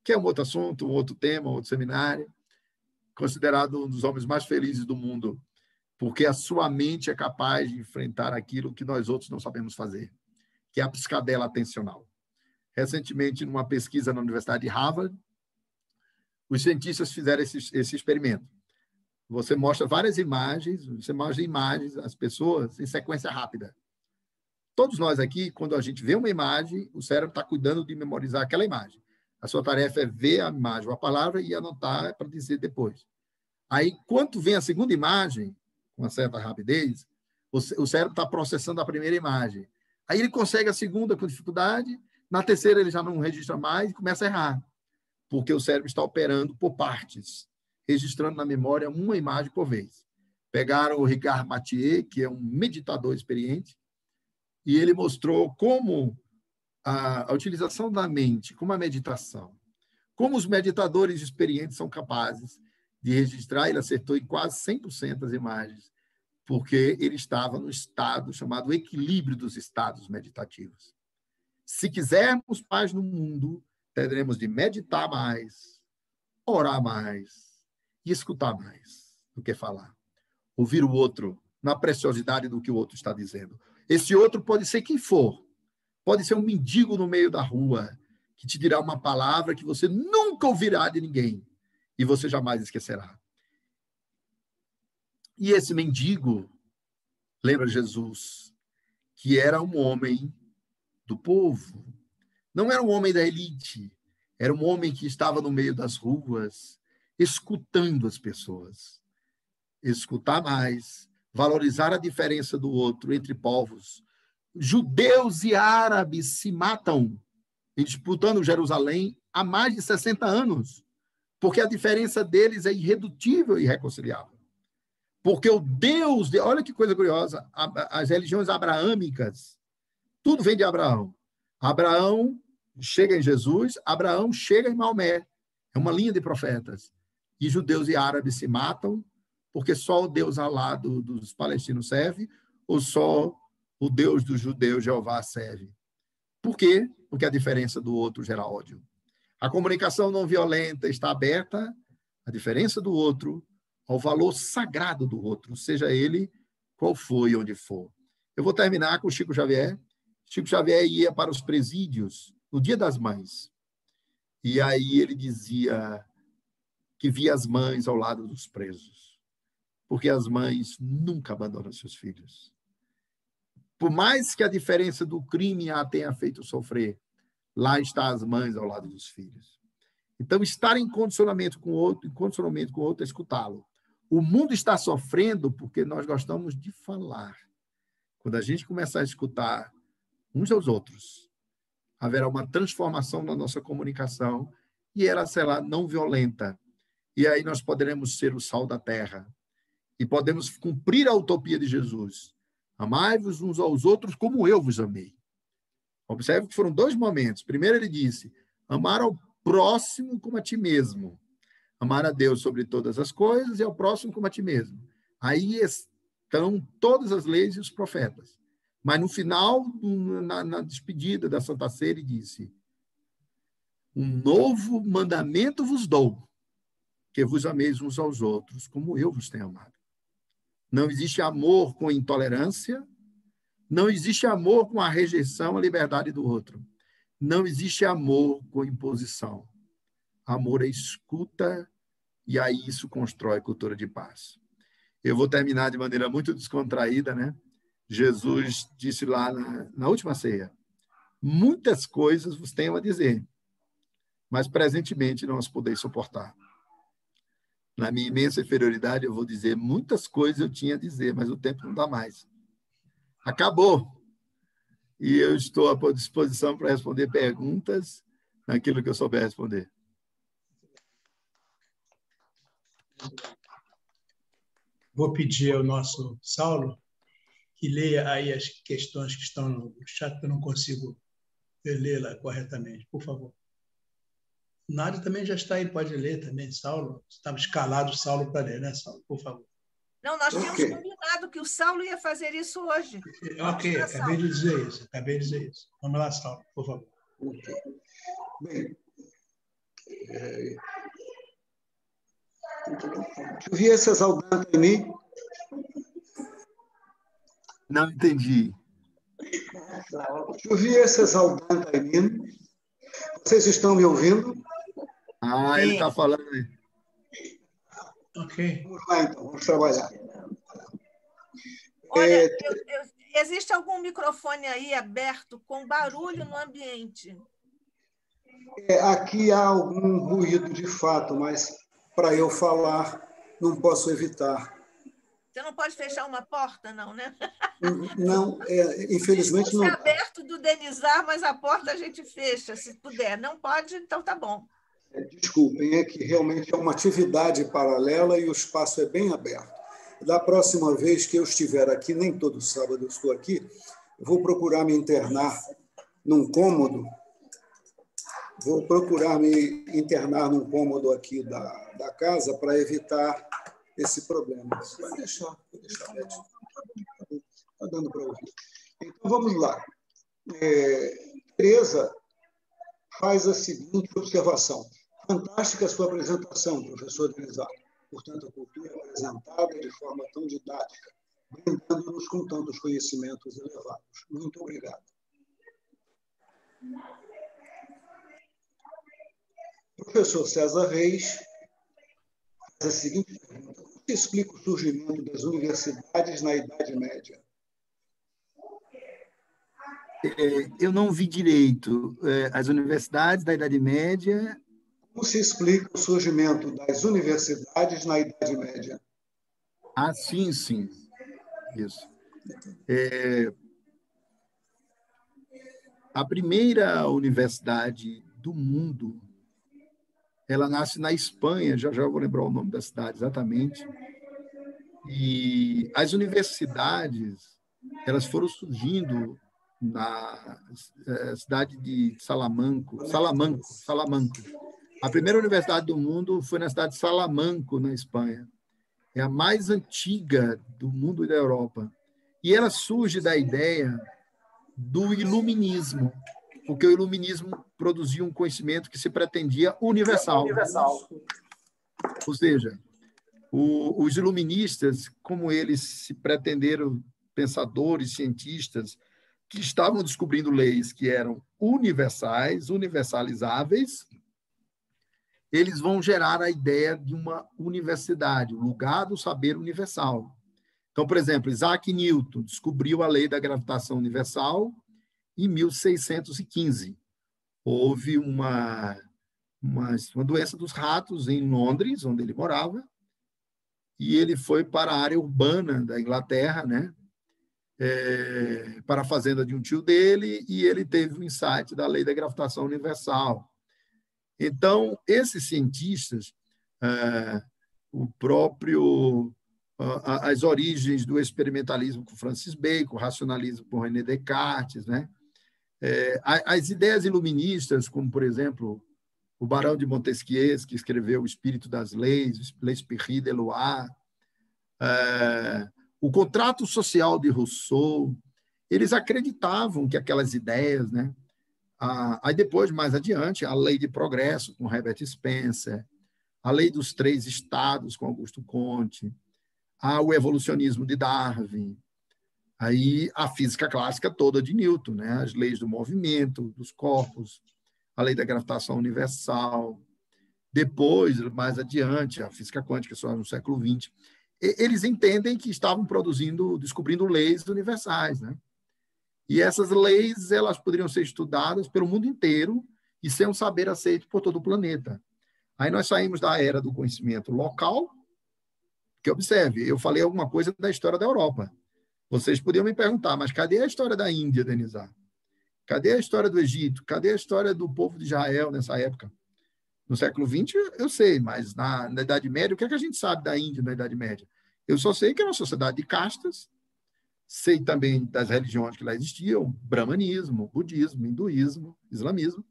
A: que é um outro assunto, um outro tema, um outro seminário, considerado um dos homens mais felizes do mundo, porque a sua mente é capaz de enfrentar aquilo que nós outros não sabemos fazer, que é a piscadela atencional. Recentemente, numa pesquisa na Universidade de Harvard, os cientistas fizeram esse experimento. Você mostra várias imagens, as pessoas em sequência rápida. Todos nós aqui, quando a gente vê uma imagem, o cérebro está cuidando de memorizar aquela imagem. A sua tarefa é ver a imagem ou a palavra e anotar para dizer depois. Aí, quando vem a segunda imagem, com uma certa rapidez, o cérebro está processando a primeira imagem. Aí ele consegue a segunda com dificuldade, na terceira ele já não registra mais e começa a errar, porque o cérebro está operando por partes, registrando na memória uma imagem por vez. Pegaram o Ricard Mathieu, que é um meditador experiente, e ele mostrou como a utilização da mente, como a meditação, como os meditadores experientes são capazes de registrar, ele acertou em quase 100% as imagens, porque ele estava no estado chamado equilíbrio dos estados meditativos. Se quisermos paz no mundo, teremos de meditar mais, orar mais e escutar mais do que falar. Ouvir o outro na preciosidade do que o outro está dizendo. Esse outro pode ser quem for. Pode ser um mendigo no meio da rua que te dirá uma palavra que você nunca ouvirá de ninguém e você jamais esquecerá. E esse mendigo, lembra Jesus, que era um homem do povo. Não era um homem da elite, era um homem que estava no meio das ruas, escutando as pessoas. Escutar mais, valorizar a diferença do outro entre povos. Judeus e árabes se matam, disputando Jerusalém há mais de 60 anos, porque a diferença deles é irredutível e irreconciliável. Porque o Deus, olha que coisa curiosa, as religiões abraâmicas, tudo vem de Abraão. Abraão chega em Jesus, Abraão chega em Maomé. É uma linha de profetas. E judeus e árabes se matam, porque só o Deus Alá dos palestinos serve, ou só o Deus dos judeus, Jeová, serve. Por quê? Porque a diferença do outro gera ódio. A comunicação não violenta está aberta à diferença do outro, ao valor sagrado do outro, seja ele qual for e onde for. Eu vou terminar com Chico Xavier. Chico Xavier ia para os presídios no Dia das Mães. E aí ele dizia que via as mães ao lado dos presos, porque as mães nunca abandonam seus filhos. Por mais que a diferença do crime a tenha feito sofrer, lá estão as mães ao lado dos filhos. Então, estar em condicionamento com o outro é escutá-lo. O mundo está sofrendo porque nós gostamos de falar. Quando a gente começar a escutar uns aos outros, haverá uma transformação na nossa comunicação e ela será não violenta. E aí nós poderemos ser o sal da terra e podemos cumprir a utopia de Jesus. Amai-vos uns aos outros como eu vos amei. Observe que foram 2 momentos. Primeiro ele disse, amar ao próximo como a ti mesmo. Amar a Deus sobre todas as coisas e ao próximo como a ti mesmo. Aí estão todas as leis e os profetas. Mas no final, na despedida da Santa Ceia, ele disse, um novo mandamento vos dou, que vos ameis uns aos outros, como eu vos tenho amado. Não existe amor com intolerância, não existe amor com a rejeição à liberdade do outro. Não existe amor com imposição. Amor é escuta e aí isso constrói cultura de paz. Eu vou terminar de maneira muito descontraída, né? Jesus disse lá na última ceia, muitas coisas vos tenho a dizer, mas presentemente não as podeis suportar. Na minha imensa inferioridade, eu vou dizer, muitas coisas eu tinha a dizer, mas o tempo não dá mais. Acabou. E eu estou à disposição para responder perguntas naquilo que eu souber responder.
B: Vou pedir ao nosso Saulo que leia aí as questões que estão no chat, que eu não consigo lê-la corretamente. Por favor. Nádia também já está aí, pode ler também, Saulo. Estava escalado o Saulo para ler, né, Saulo? Por favor.
C: Não, nós tínhamos combinado que o Saulo ia fazer isso hoje.
B: Ok, acabei de dizer isso. Vamos lá, Saulo, por favor.
D: Bem, tu viesse exaltando em mim?
A: Não entendi.
D: Tu viesse exaltando em mim? Vocês estão me ouvindo?
A: Ah, ele está falando aí.
B: Ok.
D: Vamos lá, então, vamos trabalhar.
C: Olha, existe algum microfone aí aberto com barulho no ambiente?
D: Aqui há algum ruído de fato, mas para eu falar, não posso evitar.
C: Você não pode fechar uma porta, não, né?
D: Não, infelizmente não.
C: É aberto do Denizar, mas a porta a gente fecha, se puder. Não pode, então tá bom.
D: Desculpem, é que realmente é uma atividade paralela e o espaço é bem aberto. Da próxima vez que eu estiver aqui, nem todo sábado eu estou aqui, vou procurar me internar num cômodo. Vou procurar me internar num cômodo aqui da casa para evitar esse problema. Pode deixar, Beth. Está dando para ouvir. Então, vamos lá. Tereza faz a seguinte observação. Fantástica a sua apresentação, professor Denizar. Portanto, a cultura apresentada de forma tão didática, brindando-nos com tantos conhecimentos elevados. Muito obrigado. Professor César Reis faz a seguinte pergunta. Como se explica o surgimento das universidades na Idade Média?
A: Eu não vi direito. As universidades da Idade Média...
D: Como se explica o surgimento das universidades na Idade Média?
A: Ah, sim, sim. Isso. A primeira universidade do mundo, ela nasce na Espanha, já vou lembrar o nome da cidade exatamente. E as universidades, elas foram surgindo na cidade de Salamanco. A primeira universidade do mundo foi na cidade de Salamanco, na Espanha. É a mais antiga do mundo e da Europa. E ela surge da ideia do iluminismo, porque o iluminismo produzia um conhecimento que se pretendia universal. Ou seja, os iluministas, como eles se pretenderam pensadores, cientistas, que estavam descobrindo leis que eram universais, universalizáveis, eles vão gerar a ideia de uma universidade, o lugar do saber universal. Então, por exemplo, Isaac Newton descobriu a lei da gravitação universal em 1615. Houve uma doença dos ratos em Londres, onde ele morava, e ele foi para a área urbana da Inglaterra, né? Para a fazenda de um tio dele, e ele teve o insight da lei da gravitação universal. Então, esses cientistas, as origens do experimentalismo com Francis Bacon, o racionalismo com René Descartes, né? As ideias iluministas, como, por exemplo, o Barão de Montesquieu, que escreveu O Espírito das Leis, L'Esprit de Loi, o contrato social de Rousseau, eles acreditavam que aquelas ideias, né? Aí depois, mais adiante, a lei de progresso, com Herbert Spencer, a lei dos 3 estados, com Augusto Comte, o evolucionismo de Darwin, aí a física clássica toda de Newton, né? As leis do movimento, dos corpos, a lei da gravitação universal. Depois, mais adiante, a física quântica, só no século XX. Eles entendem que estavam descobrindo leis universais, né? E essas leis, elas poderiam ser estudadas pelo mundo inteiro e ser um saber aceito por todo o planeta. Aí nós saímos da era do conhecimento local, que observe, eu falei alguma coisa da história da Europa. Vocês podiam me perguntar, mas cadê a história da Índia, Denizar? Cadê a história do Egito? Cadê a história do povo de Israel nessa época? No século XX, eu sei, mas na Idade Média, o que é que a gente sabe da Índia na Idade Média? Eu só sei que é uma sociedade de castas, sei também das religiões que lá existiam, brahmanismo, budismo, hinduísmo, islamismo.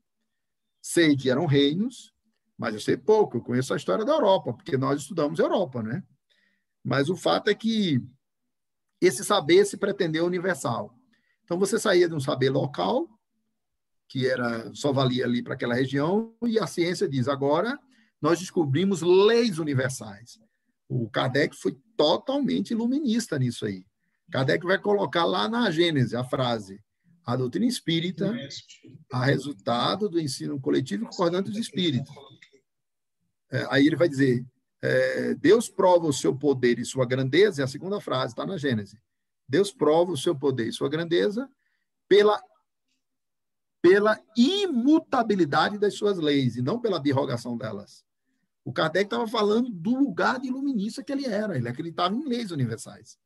A: Sei que eram reinos, mas eu sei pouco, eu conheço a história da Europa, porque nós estudamos a Europa, né? Mas o fato é que esse saber se pretendeu universal. Então, você saía de um saber local, que só valia ali para aquela região, e a ciência diz, agora nós descobrimos leis universais. O Kardec foi totalmente iluminista nisso aí. Kardec vai colocar lá na Gênese a frase: a doutrina espírita, a resultado do ensino coletivo e concordante dos espíritos. Aí ele vai dizer, Deus prova o seu poder e sua grandeza, e a segunda frase está na Gênese. Deus prova o seu poder e sua grandeza pela pela imutabilidade das suas leis e não pela abrogação delas. O Kardec estava falando do lugar de iluminista que ele era. Ele acreditava em leis universais.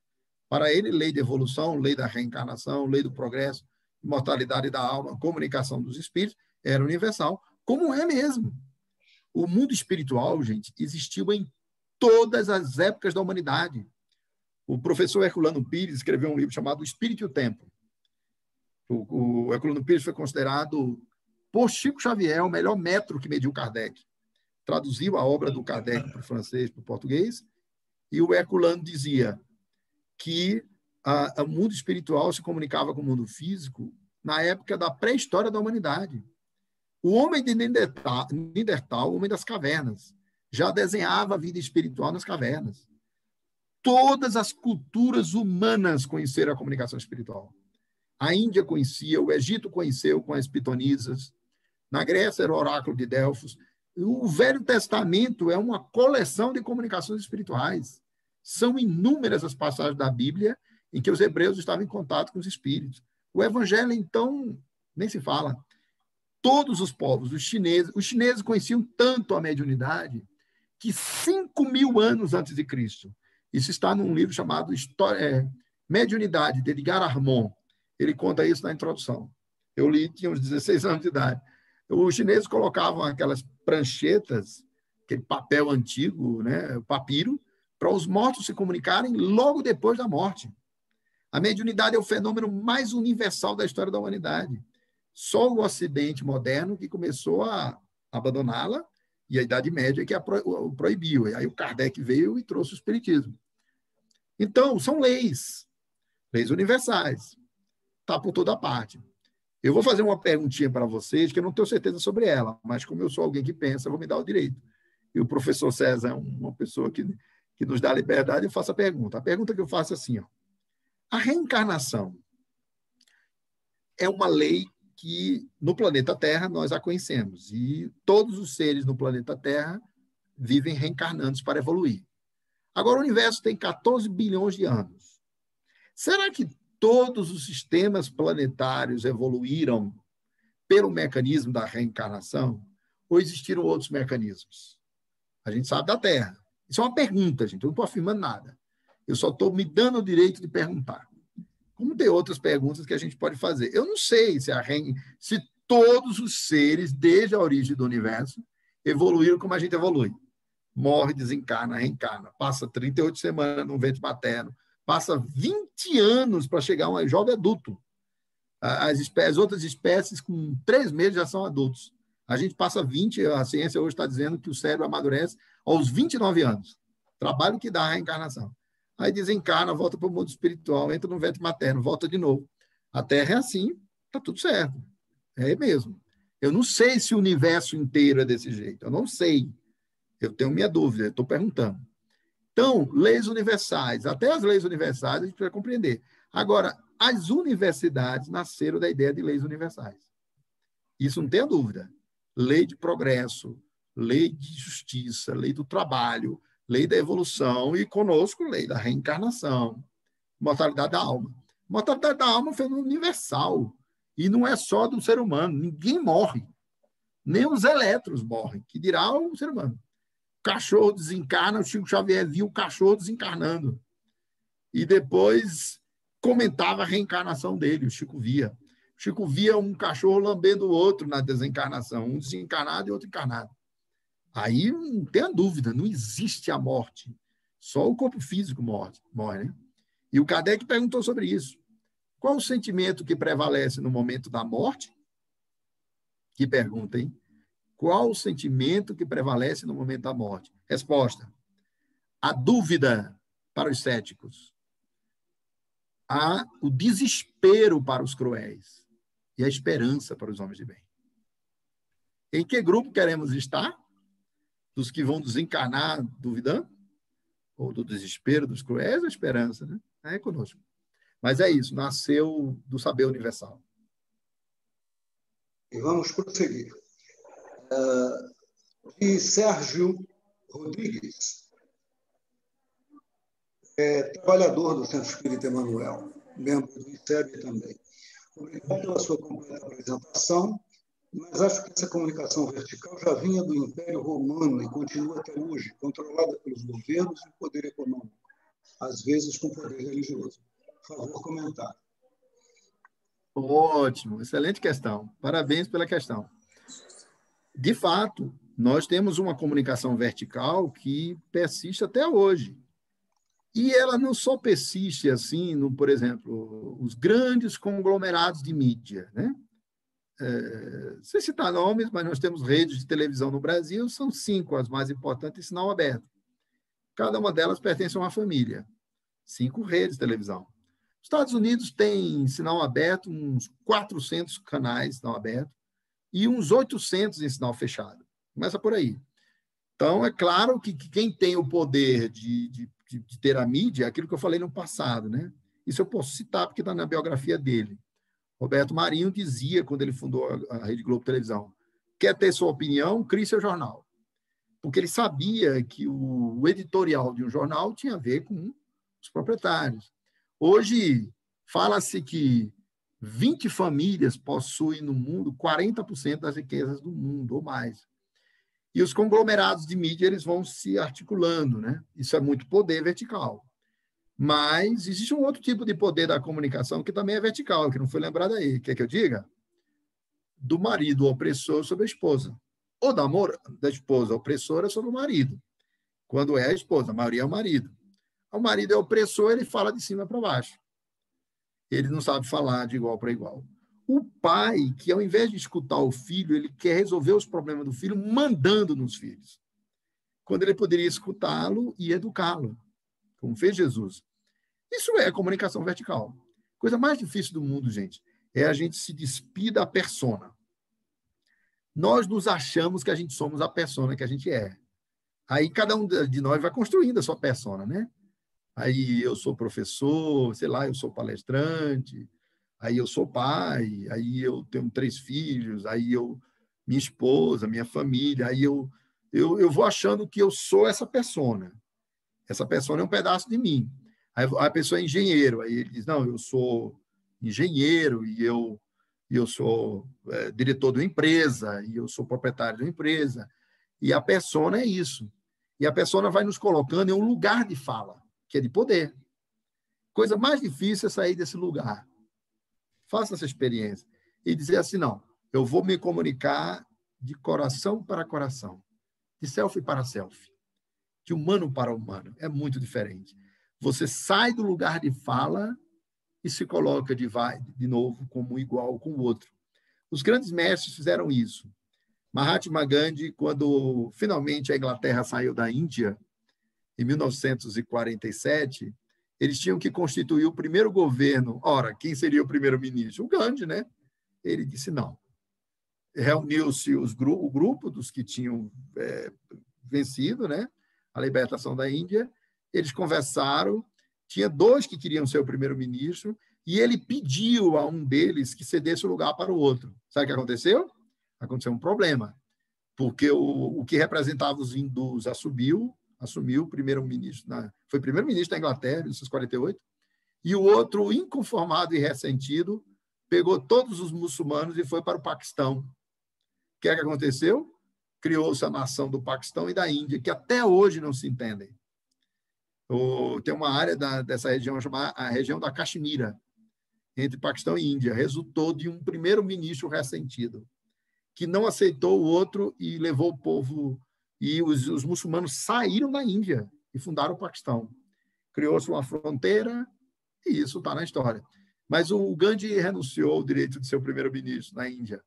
A: Para ele, lei da evolução, lei da reencarnação, lei do progresso, imortalidade da alma, comunicação dos espíritos, era universal, como é mesmo. O mundo espiritual, gente, existiu em todas as épocas da humanidade. O professor Herculano Pires escreveu um livro chamado O Espírito e o Tempo. O Herculano Pires foi considerado, por Chico Xavier, o melhor metro que mediu Kardec. Traduziu a obra do Kardec para o francês, para o português, e o Herculano dizia que o mundo espiritual se comunicava com o mundo físico na época da pré-história da humanidade. O homem de Neandertal, o homem das cavernas, já desenhava a vida espiritual nas cavernas. Todas as culturas humanas conheceram a comunicação espiritual. A Índia conhecia, o Egito conheceu com as pitonisas, na Grécia era o oráculo de Delfos. O Velho Testamento é uma coleção de comunicações espirituais. São inúmeras as passagens da Bíblia em que os hebreus estavam em contato com os espíritos. O Evangelho, então, nem se fala. Todos os povos, os chineses conheciam tanto a mediunidade que 5.000 anos antes de Cristo, isso está num livro chamado Mediunidade, de Edgar Armand. Ele conta isso na introdução. Eu li, tinha uns 16 anos de idade. Os chineses colocavam aquelas pranchetas, aquele papel antigo, né, papiro, para os mortos se comunicarem logo depois da morte. A mediunidade é o fenômeno mais universal da história da humanidade. Só o Ocidente moderno que começou a abandoná-la e a Idade Média que a proibiu. E aí o Kardec veio e trouxe o Espiritismo. Então, são leis universais. Está por toda parte. Eu vou fazer uma perguntinha para vocês, que eu não tenho certeza sobre ela, mas como eu sou alguém que pensa, eu vou me dar o direito. E o professor César é uma pessoa que nos dá liberdade, eu faço a pergunta. A pergunta que eu faço é assim, ó. A reencarnação é uma lei que no planeta Terra nós a conhecemos, e todos os seres no planeta Terra vivem reencarnando para evoluir. Agora, o universo tem 14 bilhões de anos. Será que todos os sistemas planetários evoluíram pelo mecanismo da reencarnação ou existiram outros mecanismos? A gente sabe da Terra. Isso é uma pergunta, gente. Eu não estou afirmando nada. Eu só estou me dando o direito de perguntar. Como tem outras perguntas que a gente pode fazer? Eu não sei se todos os seres, desde a origem do universo, evoluíram como a gente evolui. Morre, desencarna, reencarna. Passa 38 semanas no ventre materno. Passa 20 anos para chegar a um jovem adulto. As outras espécies, com 3 meses, já são adultos. A gente passa 20, a ciência hoje está dizendo que o cérebro amadurece aos 29 anos. Trabalho que dá a reencarnação. Aí desencarna, volta para o mundo espiritual, entra no ventre materno, volta de novo. A Terra é assim, está tudo certo. É mesmo. Eu não sei se o universo inteiro é desse jeito. Eu não sei. Eu tenho minha dúvida, estou perguntando. Então, leis universais, até as leis universais a gente precisa compreender. Agora, as universidades nasceram da ideia de leis universais. Isso não tem dúvida. Lei de progresso, lei de justiça, lei do trabalho, lei da evolução e, conosco, lei da reencarnação, mortalidade da alma. Mortalidade da alma é um fenômeno universal e não é só do ser humano. Ninguém morre. Nem os elétrons morrem, que dirá o ser humano. O cachorro desencarna, o Chico Xavier viu o cachorro desencarnando. E depois comentava a reencarnação dele, o Chico via. O Chico via um cachorro lambendo o outro na desencarnação, um desencarnado e outro encarnado. Aí não tem a dúvida, não existe a morte. Só o corpo físico morre, né? E o Kardec perguntou sobre isso. Qual o sentimento que prevalece no momento da morte? Que pergunta, hein? Qual o sentimento que prevalece no momento da morte? Resposta. A dúvida para os céticos. O desespero para os cruéis. E a esperança para os homens de bem. Em que grupo queremos estar? Dos que vão desencarnar duvidando? Ou do desespero dos cruéis ou a esperança, né? É conosco. Mas é isso, nasceu do saber universal.
D: E vamos prosseguir. De Sérgio Rodrigues, trabalhador do Centro Espírita Emanuel, membro do ICEB também. Obrigado pela sua completa apresentação, mas acho que essa comunicação vertical já vinha do Império Romano e continua até hoje, controlada pelos governos e poder econômico, às vezes com poder religioso. Por favor, comentar.
A: Ótimo, excelente questão. Parabéns pela questão. De fato, nós temos uma comunicação vertical que persiste até hoje. E ela não só persiste assim, no, por exemplo, os grandes conglomerados de mídia, né? Sem citar nomes, mas nós temos redes de televisão no Brasil, são 5 as mais importantes em sinal aberto. Cada uma delas pertence a uma família. 5 redes de televisão. Os Estados Unidos tem sinal aberto, uns 400 canais de sinal aberto e uns 800 em sinal fechado. Começa por aí. Então, é claro que quem tem o poder de ter a mídia é aquilo que eu falei no passado, né? Isso eu posso citar porque está na biografia dele. Roberto Marinho dizia, quando ele fundou a Rede Globo Televisão, quer ter sua opinião, crie seu jornal. Porque ele sabia que o editorial de um jornal tinha a ver com os proprietários. Hoje, fala-se que 20 famílias possuem no mundo 40% das riquezas do mundo, ou mais. E os conglomerados de mídia eles vão se articulando, né? Isso é muito poder vertical. Mas existe um outro tipo de poder da comunicação que também é vertical, que não foi lembrado aí. Quer que eu diga? Do marido opressor sobre a esposa. Ou da esposa opressora sobre o marido. Quando é a esposa, a maioria é o marido. O marido é opressor, ele fala de cima para baixo. Ele não sabe falar de igual para igual. O pai, que ao invés de escutar o filho, ele quer resolver os problemas do filho mandando nos filhos. Quando ele poderia escutá-lo e educá-lo, como fez Jesus. Isso é comunicação vertical. Coisa mais difícil do mundo, gente, é a gente se despir da persona. Nós nos achamos que a gente somos a persona que a gente é. Aí cada um de nós vai construindo a sua persona, né? Aí eu sou professor, sei lá, eu sou palestrante, aí eu sou pai, aí eu tenho 3 filhos, aí minha esposa, minha família, aí eu vou achando que eu sou essa persona. Essa persona é um pedaço de mim. Aí a pessoa é engenheiro, aí ele diz, não, eu sou engenheiro e eu sou diretor de uma empresa, e eu sou proprietário de uma empresa. E a persona é isso. E a persona vai nos colocando em um lugar de fala, que é de poder. Coisa mais difícil é sair desse lugar. Faça essa experiência. E dizer assim, não, eu vou me comunicar de coração para coração, de selfie para selfie, de humano para humano. É muito diferente. Você sai do lugar de fala e se coloca de novo como igual com o outro. Os grandes mestres fizeram isso. Mahatma Gandhi, quando finalmente a Inglaterra saiu da Índia, em 1947, eles tinham que constituir o primeiro governo. Ora, quem seria o primeiro-ministro? O Gandhi, né? Ele disse não. Reuniu-se o grupo dos que tinham vencido, né, a libertação da Índia. Eles conversaram, tinha 2 que queriam ser o primeiro-ministro, e ele pediu a um deles que cedesse o lugar para o outro. Sabe o que aconteceu? Aconteceu um problema, porque o que representava os hindus assumiu o primeiro-ministro, foi primeiro-ministro da Inglaterra, em 1948, e o outro, inconformado e ressentido, pegou todos os muçulmanos e foi para o Paquistão. O que é que aconteceu? Criou-se a nação do Paquistão e da Índia, que até hoje não se entendem. Tem uma área dessa região chamada a região da Caxemira, entre Paquistão e Índia. Resultou de um primeiro-ministro ressentido, que não aceitou o outro e levou o povo... E os muçulmanos saíram da Índia e fundaram o Paquistão. Criou-se uma fronteira e isso está na história. Mas o Gandhi renunciou ao direito de ser o primeiro-ministro na Índia.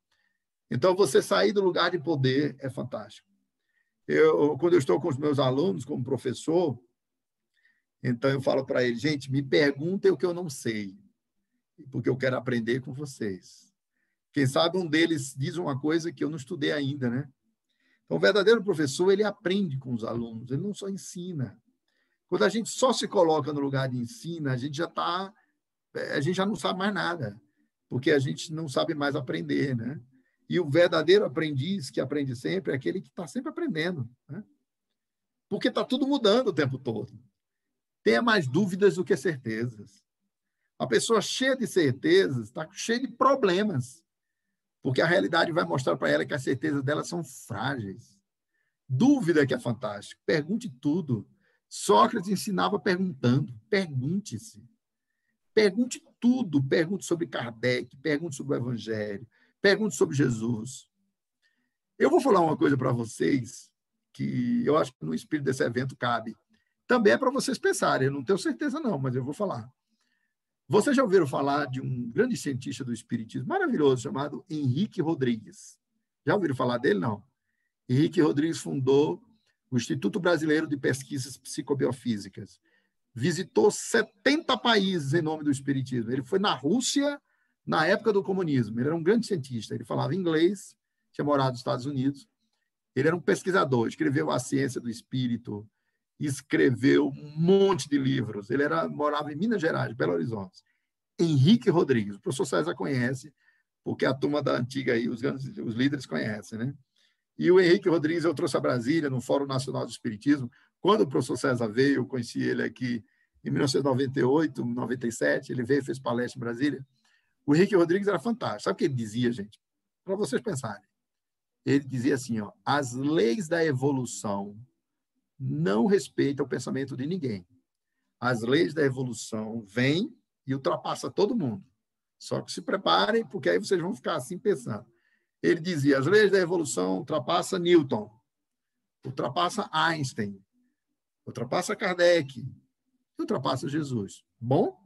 A: Então, você sair do lugar de poder é fantástico. Quando eu estou com os meus alunos, como professor, então eu falo para eles, gente, me perguntem o que eu não sei, porque eu quero aprender com vocês. Quem sabe um deles diz uma coisa que eu não estudei ainda, né? Então, o verdadeiro professor, ele aprende com os alunos, ele não só ensina. Quando a gente só se coloca no lugar de ensina, a gente já não sabe mais nada, porque a gente não sabe mais aprender, né? E o verdadeiro aprendiz, que aprende sempre, é aquele que está sempre aprendendo, né? Porque está tudo mudando o tempo todo. Tenha mais dúvidas do que certezas. A pessoa cheia de certezas está cheia de problemas, porque a realidade vai mostrar para ela que as certezas dela são frágeis. Dúvida que é fantástico. Pergunte tudo. Sócrates ensinava perguntando. Pergunte-se. Pergunte tudo. Pergunte sobre Kardec, pergunte sobre o Evangelho, pergunte sobre Jesus. Eu vou falar uma coisa para vocês que eu acho que no espírito desse evento cabe. Também é para vocês pensarem. Eu não tenho certeza não, mas eu vou falar. Vocês já ouviram falar de um grande cientista do espiritismo maravilhoso chamado Henrique Rodrigues? Já ouviram falar dele? Não. Henrique Rodrigues fundou o Instituto Brasileiro de Pesquisas Psicobiofísicas. Visitou 70 países em nome do espiritismo. Ele foi na Rússia na época do comunismo. Ele era um grande cientista. Ele falava inglês, tinha morado nos Estados Unidos. Ele era um pesquisador, escreveu A Ciência do Espírito, escreveu um monte de livros. Ele morava em Minas Gerais, Belo Horizonte. Henrique Rodrigues, o professor César conhece, porque a turma da antiga aí, os líderes conhecem, né? E o Henrique Rodrigues eu trouxe a Brasília, no Fórum Nacional do Espiritismo. Quando o professor César veio, eu conheci ele aqui em 1998, 97, ele veio e fez palestra em Brasília. O Henrique Rodrigues era fantástico. Sabe o que ele dizia, gente? Para vocês pensarem. Ele dizia assim, ó, as leis da evolução não respeitam o pensamento de ninguém. As leis da evolução vêm e ultrapassam todo mundo. Só que se preparem, porque aí vocês vão ficar assim pensando. Ele dizia, as leis da evolução ultrapassam Newton, ultrapassa Einstein, ultrapassa Kardec, ultrapassa Jesus. Bom?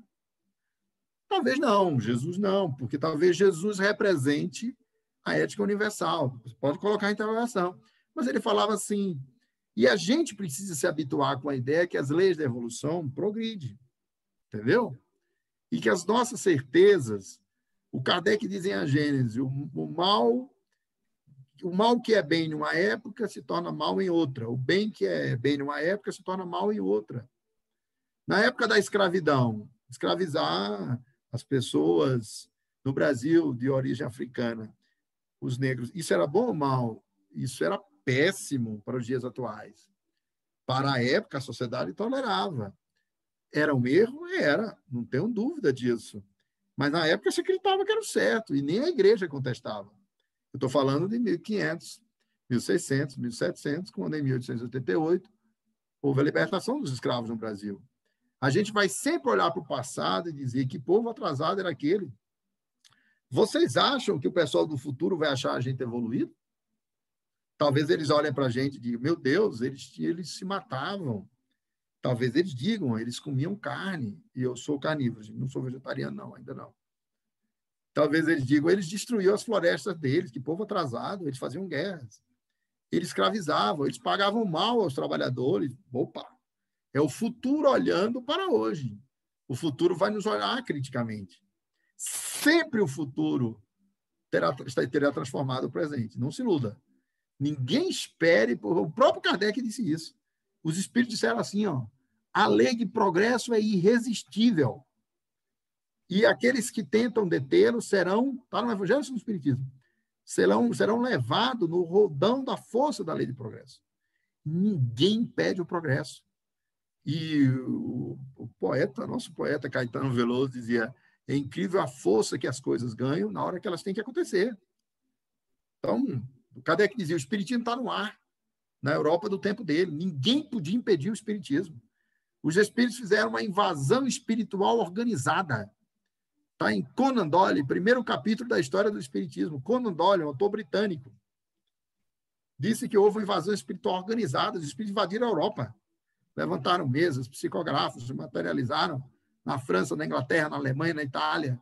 A: Talvez não, Jesus não, porque talvez Jesus represente a ética universal. Você pode colocar a interrogação. Mas ele falava assim, e a gente precisa se habituar com a ideia que as leis da evolução progridem, entendeu? E que as nossas certezas, o Kardec diz em A Gênese, o mal que é bem numa época se torna mal em outra. O bem que é bem numa época se torna mal em outra. Na época da escravidão, escravizar as pessoas no Brasil de origem africana, os negros, isso era bom ou mal? Isso era péssimo para os dias atuais. Para a época, a sociedade tolerava. Era um erro? Era, não tenho dúvida disso. Mas na época se acreditava que era o certo, e nem a igreja contestava. Eu estou falando de 1500, 1600, 1700, quando em 1888 houve a libertação dos escravos no Brasil. A gente vai sempre olhar para o passado e dizer que povo atrasado era aquele. Vocês acham que o pessoal do futuro vai achar a gente evoluído? Talvez eles olhem para a gente e digam, meu Deus, eles se matavam. Talvez eles digam, eles comiam carne, e eu sou carnívoro, não sou vegetariano, não, ainda não. Talvez eles digam, eles destruíam as florestas deles, que povo atrasado, eles faziam guerras. Eles escravizavam, eles pagavam mal aos trabalhadores. Opa! É o futuro olhando para hoje. O futuro vai nos olhar criticamente. Sempre o futuro terá transformado o presente. Não se iluda. Ninguém espere... O próprio Kardec disse isso. Os espíritos disseram assim, ó, a lei de progresso é irresistível. E aqueles que tentam detê-lo serão, está no Evangelho do Espiritismo, serão levados no rodão da força da lei de progresso. Ninguém impede o progresso. E o poeta, nosso poeta Caetano Veloso dizia, é incrível a força que as coisas ganham na hora que elas têm que acontecer. Então, o Kardec dizia, o espiritismo está no ar, na Europa do tempo dele. Ninguém podia impedir o espiritismo. Os espíritos fizeram uma invasão espiritual organizada. Está em Conan Doyle, primeiro capítulo da história do espiritismo. Conan Doyle, um autor britânico, disse que houve uma invasão espiritual organizada. Os espíritos invadiram a Europa. Levantaram mesas, psicógrafos, se materializaram na França, na Inglaterra, na Alemanha, na Itália.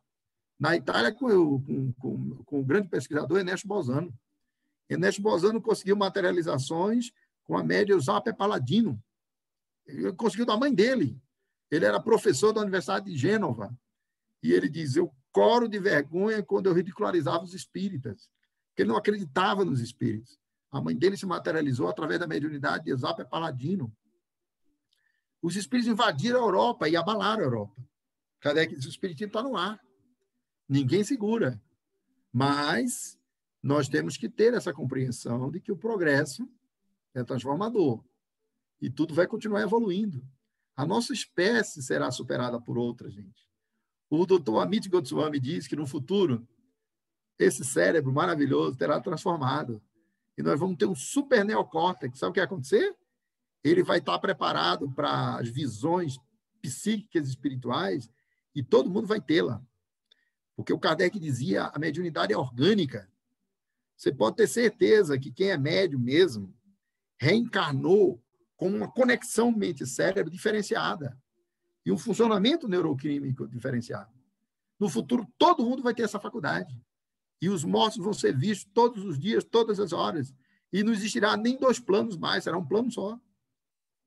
A: Na Itália, com o grande pesquisador Ernesto Bolzano. Ernesto Bolzano conseguiu materializações com a média Eusapia Paladino. Ele conseguiu da mãe dele. Ele era professor da Universidade de Gênova. E ele diz, eu coro de vergonha quando eu ridicularizava os espíritas. Porque ele não acreditava nos espíritos. A mãe dele se materializou através da mediunidade de Eusapia Paladino. Os espíritos invadiram a Europa e abalaram a Europa. Kardec diz, o espiritismo está no ar. Ninguém segura. Mas nós temos que ter essa compreensão de que o progresso é transformador. E tudo vai continuar evoluindo. A nossa espécie será superada por outra, gente. O doutor Amit Goswami diz que, no futuro, esse cérebro maravilhoso terá transformado. E nós vamos ter um super neocórtex. Sabe o que vai acontecer? Ele vai estar preparado para as visões psíquicas e espirituais e todo mundo vai tê-la. Porque o Kardec dizia, a mediunidade é orgânica. Você pode ter certeza que quem é médium mesmo reencarnou com uma conexão mente-cérebro diferenciada e um funcionamento neuroquímico diferenciado. No futuro, todo mundo vai ter essa faculdade. E os mortos vão ser vistos todos os dias, todas as horas. E não existirá nem dois planos mais, será um plano só.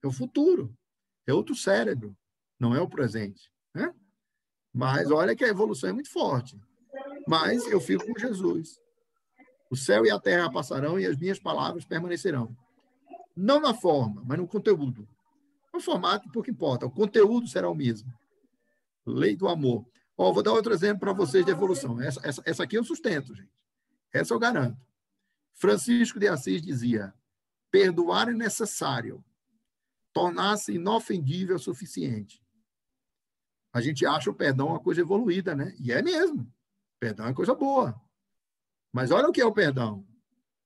A: É o futuro. É outro cérebro. Não é o presente. Né? Mas olha que a evolução é muito forte. Mas eu fico com Jesus. O céu e a terra passarão e as minhas palavras permanecerão. Não na forma, mas no conteúdo. No formato, pouco importa. O conteúdo será o mesmo. Lei do amor. Vou dar outro exemplo para vocês de evolução. Essa aqui eu sustento, gente. Essa eu garanto. Francisco de Assis dizia, perdoar é necessário, tornar-se inofendível o suficiente. A gente acha o perdão uma coisa evoluída, né? E é mesmo. Perdão é coisa boa. Mas olha o que é o perdão.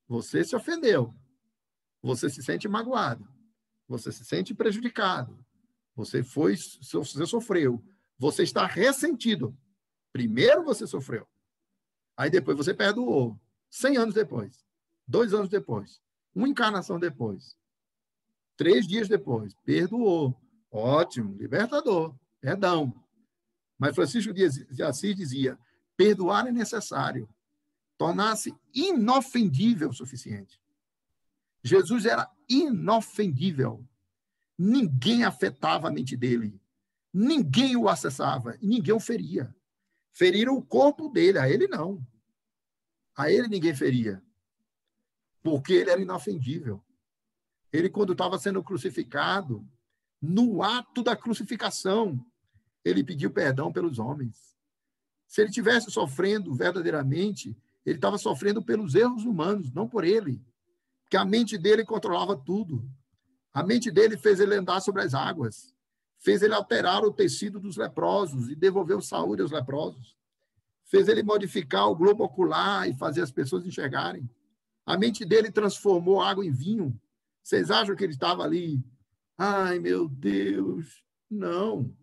A: Você se ofendeu. Você se sente magoado. Você se sente prejudicado. Você sofreu. Você está ressentido. Primeiro você sofreu. Aí depois você perdoou. 100 anos depois. 2 anos depois. Uma encarnação depois. 3 dias depois. Perdoou. Ótimo. Libertador. Perdão. Mas Francisco de Assis dizia, perdoar é necessário. Tornar-se inofendível o suficiente. Jesus era inofendível. Ninguém afetava a mente dele. Ninguém o acessava e ninguém o feria. Feriram o corpo dele, a ele não. A ele ninguém feria. Porque ele era inofendível. Ele, quando estava sendo crucificado, no ato da crucificação, ele pediu perdão pelos homens. Se ele estivesse sofrendo verdadeiramente, ele estava sofrendo pelos erros humanos, não por ele. Porque a mente dele controlava tudo. A mente dele fez ele andar sobre as águas. Fez ele alterar o tecido dos leprosos e devolveu saúde aos leprosos. Fez ele modificar o globo ocular e fazer as pessoas enxergarem. A mente dele transformou água em vinho. Vocês acham que ele estava ali? Ai, meu Deus! Não.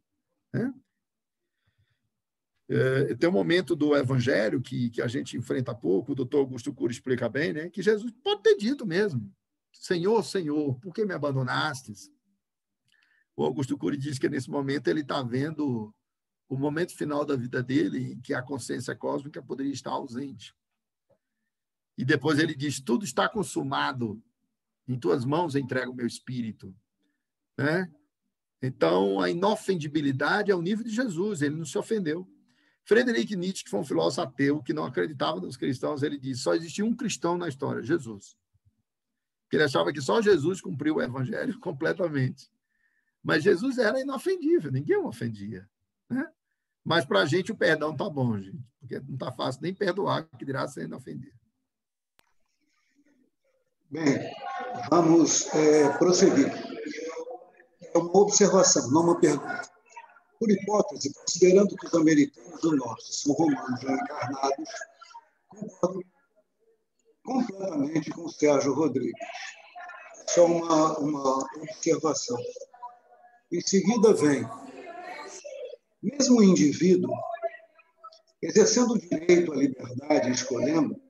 A: Tem um momento do Evangelho que a gente enfrenta pouco, o doutor Augusto Cury explica bem, né? Que Jesus pode ter dito mesmo, Senhor, Senhor, por que me abandonastes? O Augusto Cury diz que nesse momento ele está vendo o momento final da vida dele, em que a consciência cósmica poderia estar ausente. E depois ele diz, tudo está consumado, em tuas mãos entrego o meu espírito. Né? Então, a inofendibilidade é o nível de Jesus, ele não se ofendeu. Friedrich Nietzsche, que foi um filósofo ateu, que não acreditava nos cristãos, ele disse, só existia um cristão na história, Jesus. Porque ele achava que só Jesus cumpriu o evangelho completamente. Mas Jesus era inofendível, ninguém o ofendia. Né? Mas para a gente o perdão está bom, gente, porque não está fácil nem perdoar, que dirá sem ofender.
D: Bem, vamos prosseguir. É uma observação, não uma pergunta. Por hipótese, considerando que os americanos do norte são romanos já encarnados, concordo completamente com o Sérgio Rodrigues. Só uma observação. Em seguida vem, mesmo o indivíduo, exercendo o direito à liberdade e escolhendo,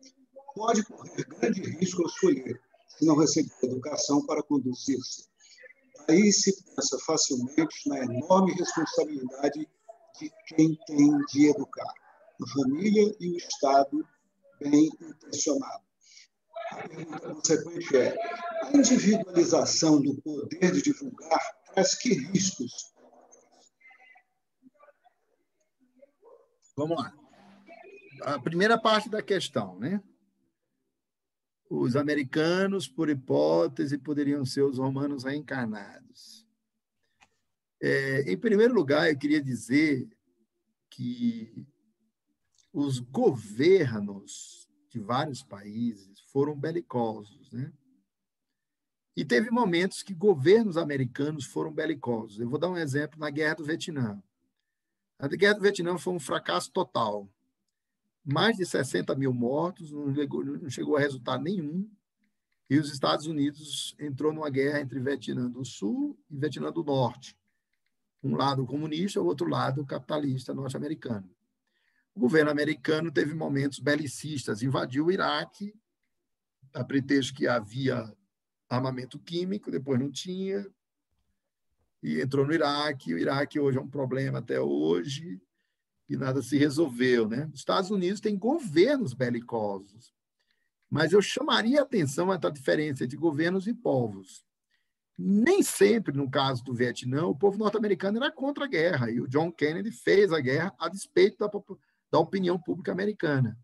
D: pode correr grande risco ao escolher, se não receber educação para conduzir-se. Aí se pensa facilmente na enorme responsabilidade de quem tem de educar, a família e o Estado bem intencionado. A pergunta consequente é, a individualização do poder de divulgar traz que riscos?
A: Vamos lá. A primeira parte da questão, né? Os americanos, por hipótese, poderiam ser os romanos reencarnados. Em primeiro lugar, eu queria dizer que os governos de vários países foram belicosos, né? E teve momentos que governos americanos foram belicosos. Eu vou dar um exemplo na Guerra do Vietnã. A Guerra do Vietnã foi um fracasso total. Mais de 60 mil mortos, não chegou a resultar nenhum, e os Estados Unidos entrou numa guerra entre Vietnã do Sul e Vietnã do Norte. Um lado comunista, o outro lado capitalista norte-americano. O governo americano teve momentos belicistas, invadiu o Iraque, a pretexto que havia armamento químico, depois não tinha, e entrou no Iraque. O Iraque hoje é um problema até hoje, e nada se resolveu, né? Os Estados Unidos têm governos belicosos, mas eu chamaria a atenção a diferença entre governos e povos. Nem sempre, no caso do Vietnã, o povo norte-americano era contra a guerra, e o John Kennedy fez a guerra a despeito da opinião pública americana.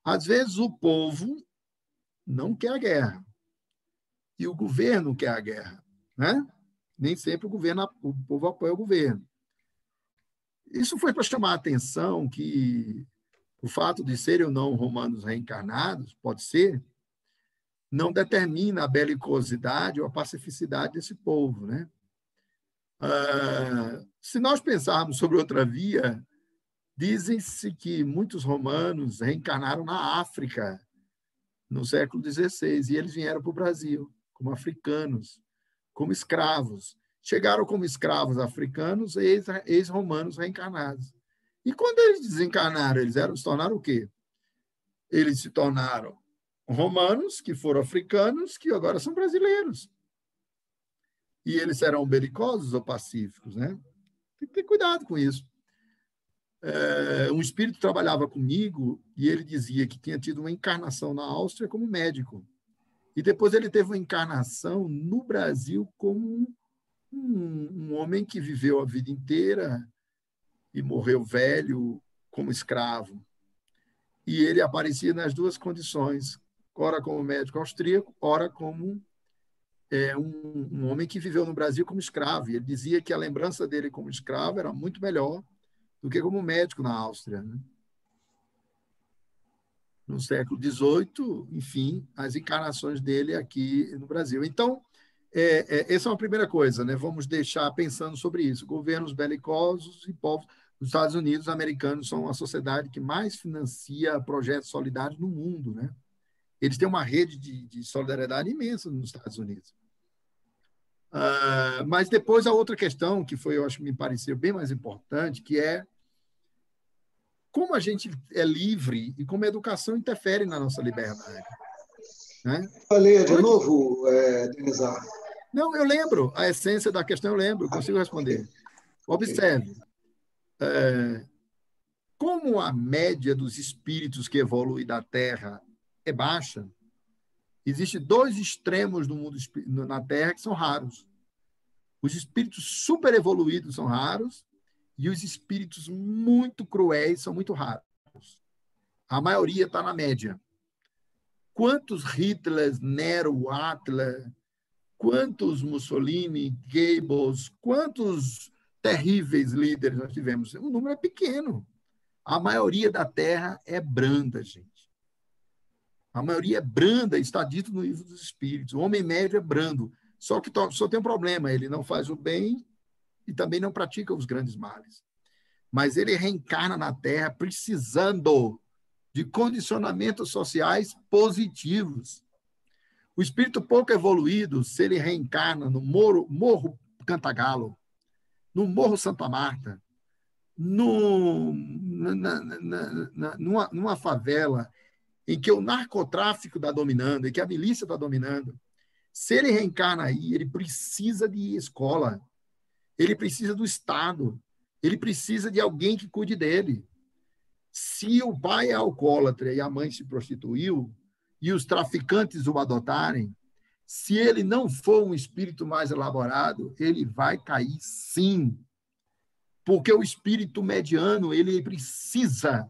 A: Às vezes, o povo não quer a guerra, e o governo quer a guerra, né? Nem sempre o povo apoia o governo. Isso foi para chamar a atenção que o fato de serem ou não romanos reencarnados, pode ser, não determina a belicosidade ou a pacificidade desse povo, né? Se nós pensarmos sobre outra via, dizem-se que muitos romanos reencarnaram na África no século XVI, e eles vieram para o Brasil como africanos, como escravos. Chegaram como escravos africanos, ex-romanos reencarnados. E quando eles desencarnaram, eles se tornaram o quê? Eles se tornaram romanos, que foram africanos, que agora são brasileiros. E eles serão belicosos ou pacíficos, né? Tem que ter cuidado com isso. Um espírito trabalhava comigo e ele dizia que tinha tido uma encarnação na Áustria como médico. E depois ele teve uma encarnação no Brasil como um homem que viveu a vida inteira e morreu velho como escravo. E ele aparecia nas duas condições, ora como médico austríaco, ora como um homem que viveu no Brasil como escravo. E ele dizia que a lembrança dele como escravo era muito melhor do que como médico na Áustria, né? No século XVIII, enfim, as encarnações dele aqui no Brasil. Então, essa é uma primeira coisa, né? Vamos deixar pensando sobre isso. Governos belicosos e povos. Os Estados Unidos americanos são a sociedade que mais financia projetos solidários no mundo, né? Eles têm uma rede de solidariedade imensa nos Estados Unidos. Mas depois a outra questão, que foi, eu acho que me pareceu bem mais importante, que é como a gente é livre e como a educação interfere na nossa liberdade. Né?
D: Falei de novo, Denizar.
A: Não, eu lembro. A essência da questão eu lembro, eu consigo responder. Observe. Como a média dos espíritos que evoluem da Terra é baixa, existem dois extremos no mundo na Terra que são raros. Os espíritos super evoluídos são raros e os espíritos muito cruéis são muito raros. A maioria está na média. Quantos Hitlers, Nero, Attila, quantos Mussolini, Goebbels, quantos terríveis líderes nós tivemos? O número é pequeno. A maioria da Terra é branda, gente. A maioria é branda, está dito no livro dos Espíritos. O homem médio é brando. Só que só tem um problema, ele não faz o bem e também não pratica os grandes males. Mas ele reencarna na Terra precisando de condicionamentos sociais positivos. O espírito pouco evoluído, se ele reencarna no Morro Cantagalo, no Morro Santa Marta, numa favela em que o narcotráfico está dominando, em que a milícia está dominando, se ele reencarna aí, ele precisa de escola, ele precisa do Estado, ele precisa de alguém que cuide dele. Se o pai é alcoólatra e a mãe se prostituiu, e os traficantes o adotarem, se ele não for um espírito mais elaborado, ele vai cair sim. Porque o espírito mediano, ele precisa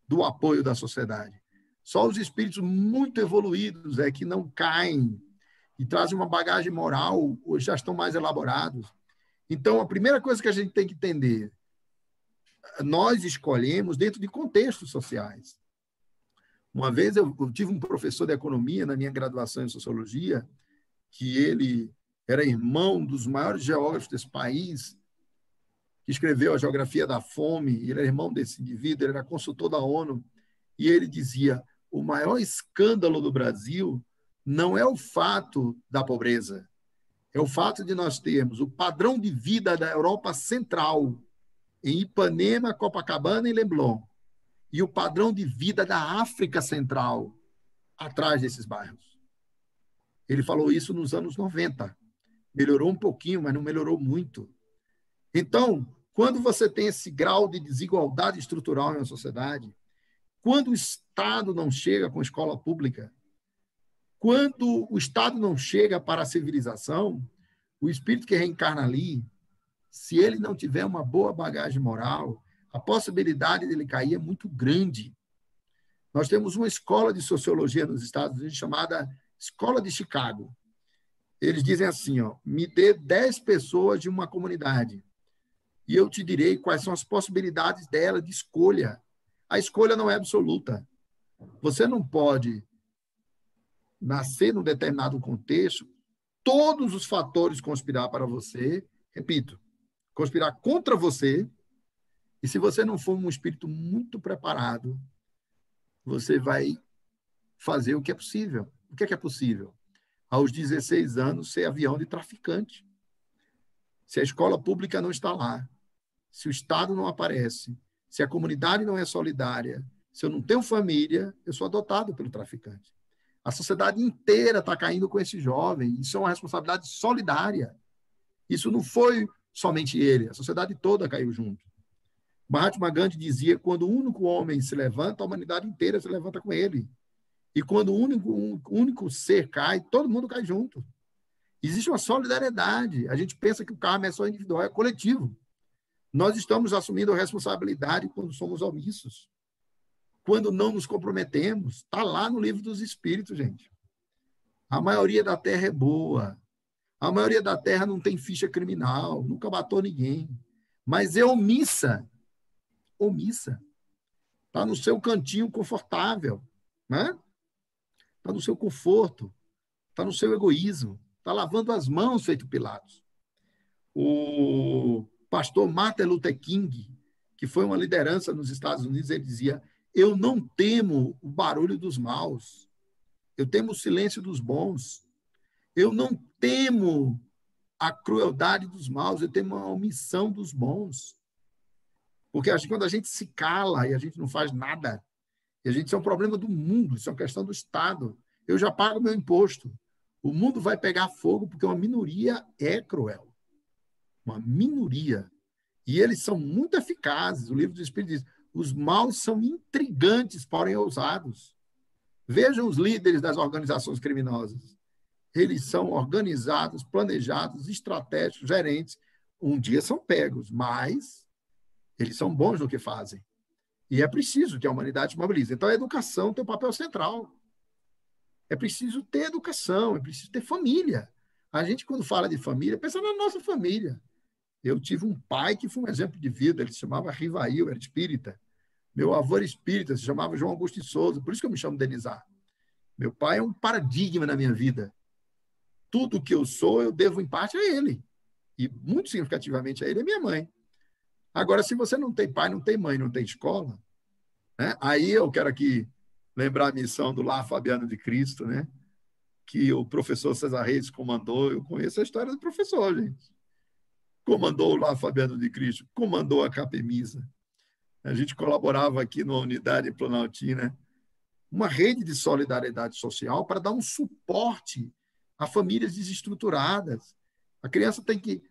A: do apoio da sociedade. Só os espíritos muito evoluídos é que não caem e trazem uma bagagem moral, ou já estão mais elaborados. Então, a primeira coisa que a gente tem que entender, nós escolhemos dentro de contextos sociais. Uma vez eu tive um professor de economia na minha graduação em sociologia, que ele era irmão dos maiores geógrafos desse país, que escreveu a Geografia da Fome, ele era irmão desse indivíduo, ele era consultor da ONU, e ele dizia: o maior escândalo do Brasil não é o fato da pobreza, é o fato de nós termos o padrão de vida da Europa Central, em Ipanema, Copacabana e Leblon, e o padrão de vida da África Central, atrás desses bairros. Ele falou isso nos anos 90. Melhorou um pouquinho, mas não melhorou muito. Então, quando você tem esse grau de desigualdade estrutural em uma sociedade, quando o Estado não chega com escola pública, quando o Estado não chega para a civilização, o espírito que reencarna ali, se ele não tiver uma boa bagagem moral, a possibilidade dele cair é muito grande. Nós temos uma escola de sociologia nos Estados Unidos chamada Escola de Chicago. Eles dizem assim, ó, me dê 10 pessoas de uma comunidade e eu te direi quais são as possibilidades dela de escolha. A escolha não é absoluta. Você não pode nascer num determinado contexto, todos os fatores conspirar para você, repito, conspirar contra você, e se você não for um espírito muito preparado, você vai fazer o que é possível. O que é possível? Aos 16 anos, ser avião de traficante. Se a escola pública não está lá, se o Estado não aparece, se a comunidade não é solidária, se eu não tenho família, eu sou adotado pelo traficante. A sociedade inteira está caindo com esse jovem. Isso é uma responsabilidade solidária. Isso não foi somente ele, a sociedade toda caiu junto. Mahatma Gandhi dizia que quando o único homem se levanta, a humanidade inteira se levanta com ele. E quando o único ser cai, todo mundo cai junto. Existe uma solidariedade. A gente pensa que o karma é só individual, é coletivo. Nós estamos assumindo a responsabilidade quando somos omissos. Quando não nos comprometemos. Está lá no livro dos Espíritos, gente. A maioria da terra é boa. A maioria da terra não tem ficha criminal, nunca matou ninguém. Mas é omissa. Omissa. Está no seu cantinho confortável, né? Está no seu conforto, está no seu egoísmo, está lavando as mãos, feito Pilatos. O pastor Martin Luther King, que foi uma liderança nos Estados Unidos, ele dizia: eu não temo o barulho dos maus, eu temo o silêncio dos bons. Eu não temo a crueldade dos maus, eu temo a omissão dos bons. Porque quando a gente se cala e a gente não faz nada, e a gente, isso é um problema do mundo, isso é uma questão do Estado. Eu já pago meu imposto. O mundo vai pegar fogo porque uma minoria é cruel. Uma minoria. E eles são muito eficazes. O livro do Espírito diz: os maus são intrigantes, porém ousados. Vejam os líderes das organizações criminosas. Eles são organizados, planejados, estratégicos, gerentes. Um dia são pegos, mas eles são bons no que fazem. E é preciso que a humanidade se mobilize. Então, a educação tem um papel central. É preciso ter educação, é preciso ter família. A gente, quando fala de família, pensa na nossa família. Eu tive um pai que foi um exemplo de vida, ele se chamava Rivail, era espírita. Meu avô era espírita, se chamava João Augusto de Souza, por isso que eu me chamo Denizar. Meu pai é um paradigma na minha vida. Tudo que eu sou, eu devo em parte a ele. E muito significativamente a ele e a minha mãe. Agora, se você não tem pai, não tem mãe, não tem escola, né? Aí eu quero aqui lembrar a missão do Lar Fabiano de Cristo, né? Que o professor César Reis comandou. Eu conheço a história do professor, gente. Comandou o Lar Fabiano de Cristo, comandou a Capemisa. A gente colaborava aqui numa unidade Planaltina, uma rede de solidariedade social para dar um suporte a famílias desestruturadas. A criança tem que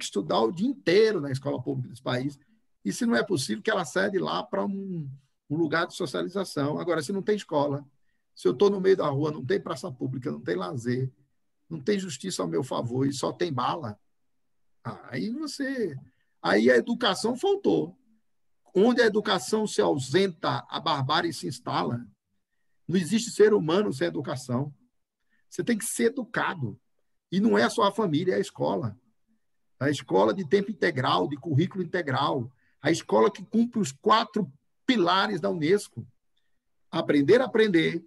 A: estudar o dia inteiro na escola pública desse país. E se não é possível, que ela saia de lá para um lugar de socialização. Agora, se não tem escola, se eu estou no meio da rua, não tem praça pública, não tem lazer, não tem justiça ao meu favor e só tem bala, aí a educação faltou. Onde a educação se ausenta, a barbárie se instala. Não existe ser humano sem educação. Você tem que ser educado. E não é só a família, é a escola. A escola de tempo integral, de currículo integral. A escola que cumpre os 4 pilares da Unesco. Aprender a aprender,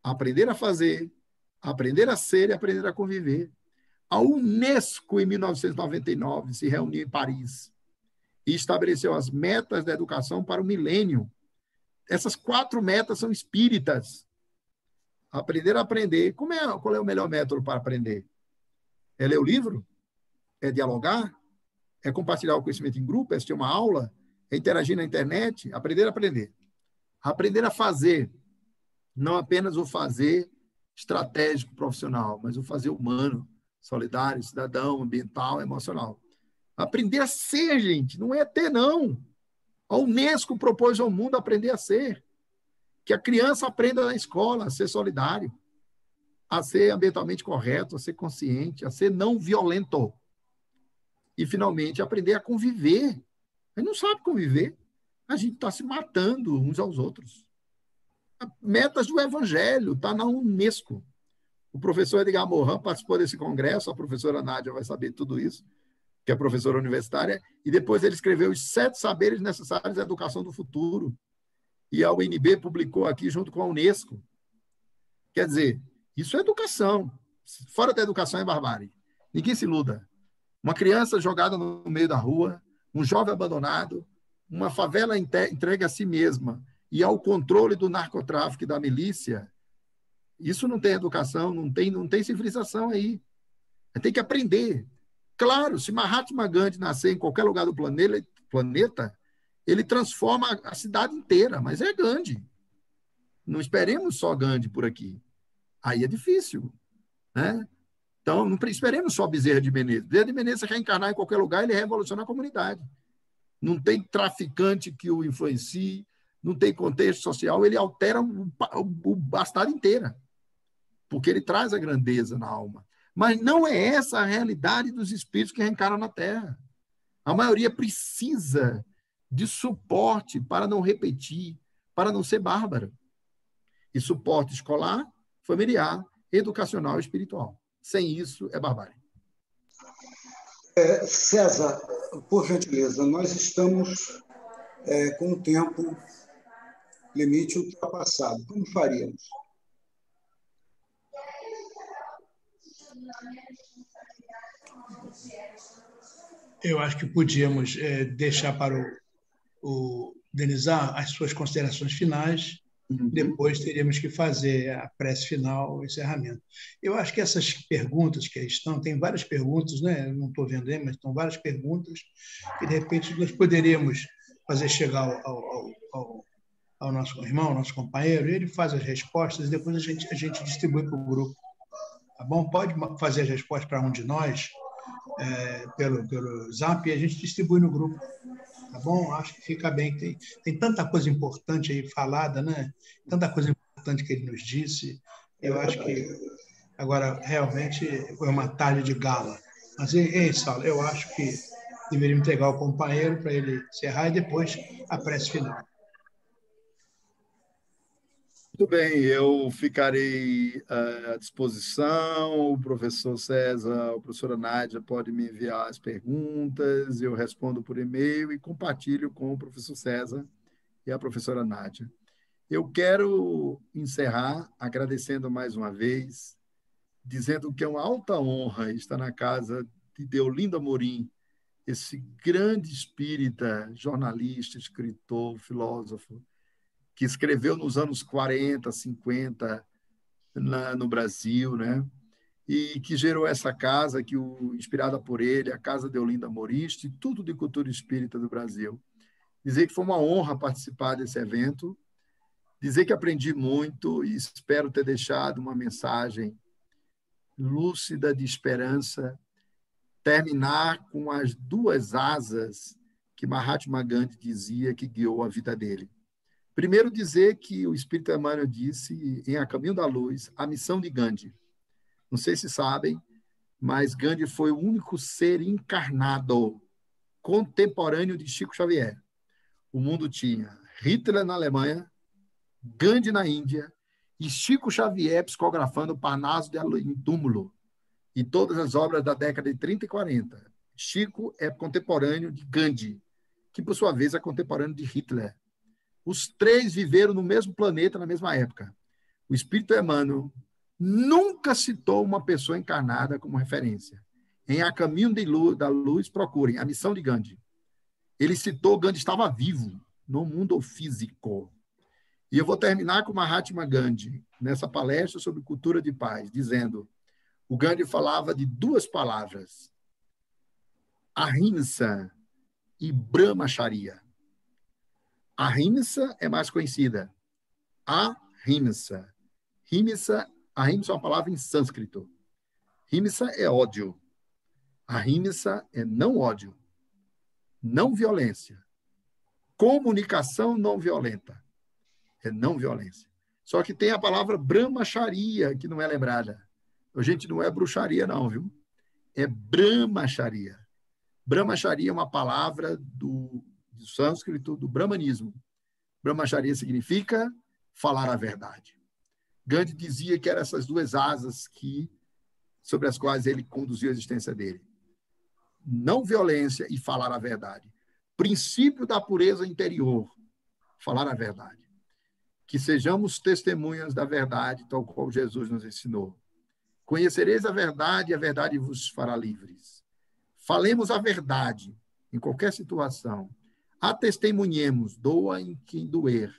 A: aprender a fazer, aprender a ser e aprender a conviver. A Unesco, em 1999, se reuniu em Paris. e estabeleceu as metas da educação para o milênio. Essas 4 metas são espíritas. Aprender a aprender. Qual é o melhor método para aprender? É ler o livro? É dialogar? É compartilhar o conhecimento em grupo? É assistir uma aula? É interagir na internet? Aprender a aprender. Aprender a fazer. Não apenas o fazer estratégico, profissional, mas o fazer humano, solidário, cidadão, ambiental, emocional. Aprender a ser, gente, não é ter, não. A Unesco propôs ao mundo aprender a ser. Que a criança aprenda na escola a ser solidário, a ser ambientalmente correto, a ser consciente, a ser não violento. E, finalmente, aprender a conviver. A gente não sabe conviver. A gente está se matando uns aos outros. Metas do Evangelho, está na Unesco. O professor Edgar Morin participou desse congresso, a professora Nádia vai saber tudo isso, que é professora universitária, e depois ele escreveu os 7 saberes necessários à educação do futuro. E a UNB publicou aqui junto com a Unesco. Quer dizer, isso é educação. Fora da educação é barbárie. Ninguém se iluda. Uma criança jogada no meio da rua, um jovem abandonado, uma favela entregue a si mesma e ao controle do narcotráfico e da milícia, isso não tem educação, não tem civilização aí. Tem que aprender. Claro, se Mahatma Gandhi nascer em qualquer lugar do planeta, ele transforma a cidade inteira, mas é Gandhi. Não esperemos só Gandhi por aqui. Aí é difícil, né? Então, não esperemos só Bezerra de Menezes. Bezerra de Menezes, se reencarnar em qualquer lugar, ele revoluciona a comunidade. Não tem traficante que o influencie, não tem contexto social, ele altera a cidade inteira, porque ele traz a grandeza na alma. Mas não é essa a realidade dos espíritos que reencarnam na Terra. A maioria precisa de suporte para não repetir, para não ser bárbaro. E suporte escolar, familiar, educacional e espiritual. Sem isso, é barbárie.
D: César, por gentileza, nós estamos com o tempo limite ultrapassado. Como faríamos?
B: Eu acho que podíamos deixar para o Denizar as suas considerações finais. Depois teríamos que fazer a prece final, o encerramento. Eu acho que essas perguntas que aí estão, tem várias perguntas, né? Não estou vendo aí, mas estão várias perguntas que, de repente, nós poderíamos fazer chegar ao nosso irmão, ao nosso companheiro, ele faz as respostas e depois a gente distribui para o grupo. Tá bom? Pode fazer as respostas para um de nós pelo Zap e a gente distribui no grupo. Tá bom? Acho que fica bem. Tem tanta coisa importante aí falada, né? Tanta coisa importante que ele nos disse. Eu acho que agora realmente foi uma talha de gala. Mas, Saulo, eu acho que deveríamos entregar ao companheiro para ele encerrar e depois a prece final.
A: Muito bem, eu ficarei à disposição. O professor César, a professora Nádia pode me enviar as perguntas, eu respondo por e-mail e compartilho com o professor César e a professora Nádia. Eu quero encerrar agradecendo mais uma vez, dizendo que é uma alta honra estar na casa de Deolinda Amorim, esse grande espírita, jornalista, escritor, filósofo, que escreveu nos anos 40, 50 no Brasil, né? E que gerou essa casa, inspirada por ele, a Casa Deolinda Amorim, Instituto de Cultura Espírita do Brasil. Dizer que foi uma honra participar desse evento, dizer que aprendi muito e espero ter deixado uma mensagem lúcida de esperança, terminar com as 2 asas que Mahatma Gandhi dizia que guiou a vida dele. Primeiro, dizer que o Espírito Emmanuel disse, em A Caminho da Luz, a missão de Gandhi. Não sei se sabem, mas Gandhi foi o único ser encarnado contemporâneo de Chico Xavier. O mundo tinha Hitler na Alemanha, Gandhi na Índia e Chico Xavier psicografando Parnaso em túmulo e todas as obras da década de 30 e 40. Chico é contemporâneo de Gandhi, que, por sua vez, é contemporâneo de Hitler. Os 3 viveram no mesmo planeta na mesma época. O Espírito Emmanuel nunca citou uma pessoa encarnada como referência. Em A Caminho da Luz, procurem a missão de Gandhi. Ele citou Gandhi estava vivo no mundo físico. E eu vou terminar com Mahatma Gandhi, nessa palestra sobre cultura de paz, dizendo: o Gandhi falava de duas palavras, ahimsa e brahmacharya. Ahimsa é mais conhecida. Ahimsa. Ahimsa é uma palavra em sânscrito. Himsa é ódio. Ahimsa é não ódio, não violência. Comunicação não violenta. É não violência. Só que tem a palavra brahmacharya, que não é lembrada. Gente, não é bruxaria, não, viu? É brahmacharya. Brahmacharya é uma palavra do sânscrito, do brahmanismo. Brahmacharya significa falar a verdade. Gandhi dizia que eram essas duas asas sobre as quais ele conduziu a existência dele. Não violência e falar a verdade. Princípio da pureza interior, falar a verdade. Que sejamos testemunhas da verdade, tal qual Jesus nos ensinou. Conhecereis a verdade e a verdade vos fará livres. Falemos a verdade em qualquer situação. Atestemunhemos, doa em quem doer,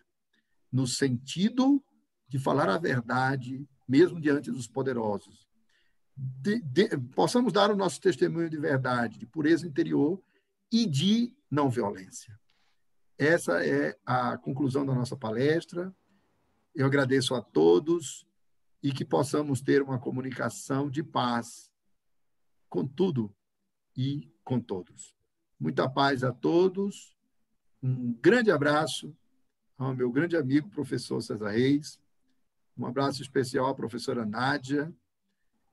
A: no sentido de falar a verdade, mesmo diante dos poderosos. Possamos dar o nosso testemunho de verdade, de pureza interior e de não violência. Essa é a conclusão da nossa palestra. Eu agradeço a todos e que possamos ter uma comunicação de paz com tudo e com todos. Muita paz a todos. Um grande abraço ao meu grande amigo, professor César Reis. Um abraço especial à professora Nádia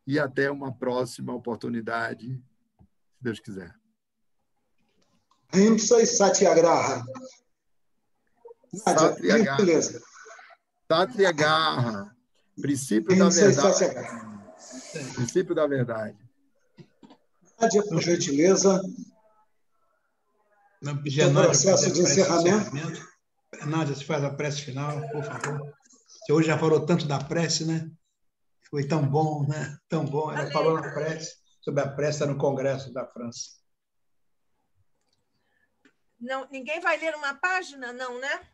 A: e até uma próxima oportunidade, se Deus quiser.
D: Ahimsa e Satyagraha. Nádia, beleza.
A: Satyagraha, princípio da verdade. Princípio da verdade.
D: Nádia, por gentileza.
B: Não pedir a Nádia
D: processo de encerramento.
B: Nádia, se faz a prece final, por favor. Você hoje já falou tanto da prece, né? Foi tão bom, né? Tão bom. Ela falou na prece, sobre a prece no Congresso da França.
C: Não, ninguém vai ler uma página, não, né?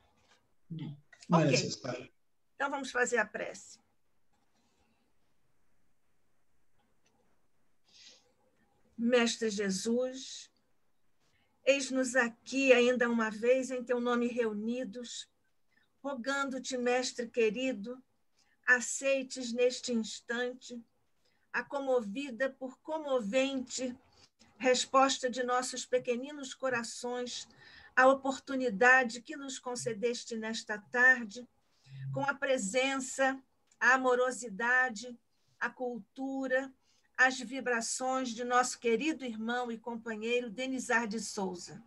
B: Não é
C: Ok.
B: necessário.
C: Então, vamos fazer a prece. Mestre Jesus, eis-nos aqui ainda uma vez em teu nome reunidos, rogando-te, mestre querido, aceites neste instante a comovida por comovente resposta de nossos pequeninos corações à oportunidade que nos concedeste nesta tarde, com a presença, a amorosidade, a cultura, as vibrações de nosso querido irmão e companheiro Denizar de Souza.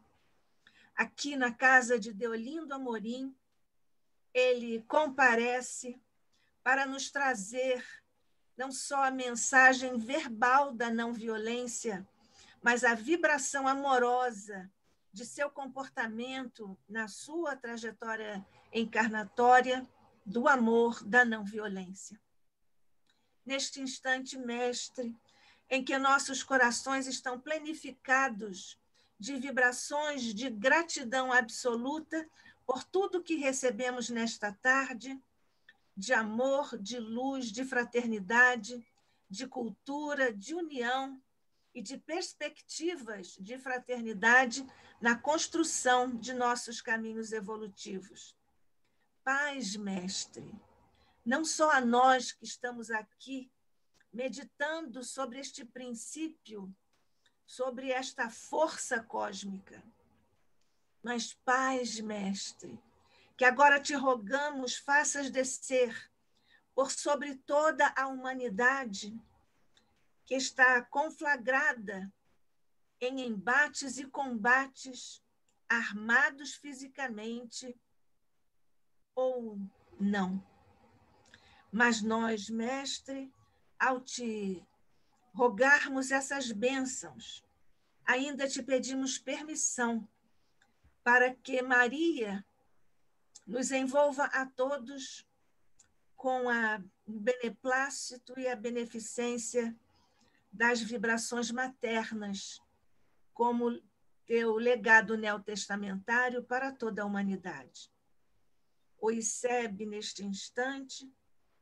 C: Aqui na casa de Deolindo Amorim, ele comparece para nos trazer não só a mensagem verbal da não violência, mas a vibração amorosa de seu comportamento na sua trajetória encarnatória do amor da não violência. Neste instante, mestre, em que nossos corações estão plenificados de vibrações de gratidão absoluta por tudo que recebemos nesta tarde, de amor, de luz, de fraternidade, de cultura, de união e de perspectivas de fraternidade na construção de nossos caminhos evolutivos. Paz, mestre, não só a nós que estamos aqui meditando sobre este princípio, sobre esta força cósmica, mas paz, mestre, que agora te rogamos faças descer por sobre toda a humanidade que está conflagrada em embates e combates armados fisicamente ou não. Mas nós, mestre, ao te rogarmos essas bênçãos, ainda te pedimos permissão para que Maria nos envolva a todos com o beneplácito e a beneficência das vibrações maternas, como teu legado neotestamentário para toda a humanidade. O ICEB, neste instante,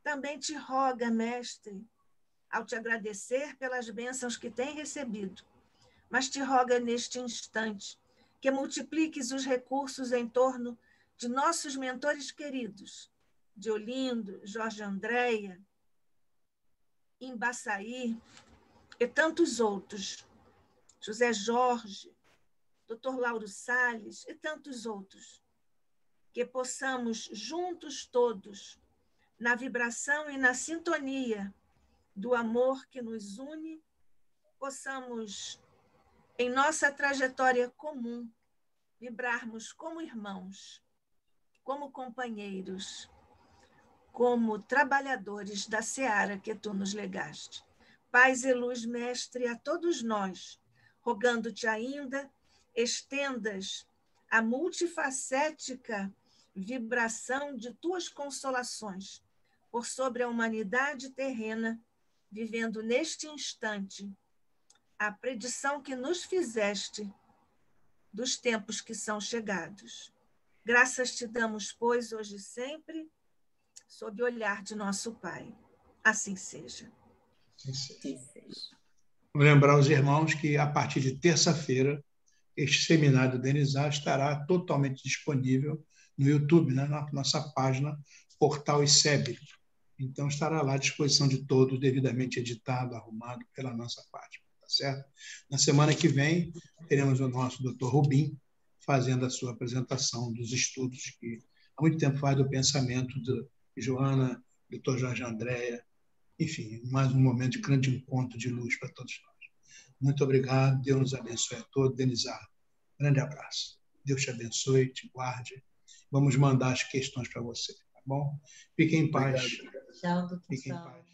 C: também te roga, mestre, ao te agradecer pelas bênçãos que tem recebido, mas te roga neste instante que multipliques os recursos em torno de nossos mentores queridos, de Olindo, Jorge Andréia, Embaçaí e tantos outros, José Jorge, Dr. Lauro Salles e tantos outros, que possamos juntos todos, na vibração e na sintonia do amor que nos une, possamos, em nossa trajetória comum, vibrarmos como irmãos, como companheiros, como trabalhadores da seara que tu nos legaste. Paz e luz, mestre, a todos nós, rogando-te ainda, estendas a multifacética vibração de tuas consolações por sobre a humanidade terrena, vivendo neste instante a predição que nos fizeste dos tempos que são chegados. Graças te damos, pois, hoje e sempre, sob o olhar de nosso Pai. Assim seja.
B: Sim, sim. Vou lembrar aos irmãos que, a partir de terça-feira, este seminário do Denizar estará totalmente disponível no YouTube, né, na nossa página, Portal ICEB. Então, estará lá à disposição de todos, devidamente editado, arrumado pela nossa parte, tá certo? Na semana que vem, teremos o nosso Dr. Rubim fazendo a sua apresentação dos estudos que há muito tempo faz do pensamento de Joana, Dr. Jorge Andréia, enfim, mais um momento de grande encontro de luz para todos nós. Muito obrigado, Deus nos abençoe a todos. Denizar, grande abraço. Deus te abençoe, te guarde. Vamos mandar as questões para você, tá bom? Fiquem em paz.
E: Tchau, doutor.
B: Fiquem em paz.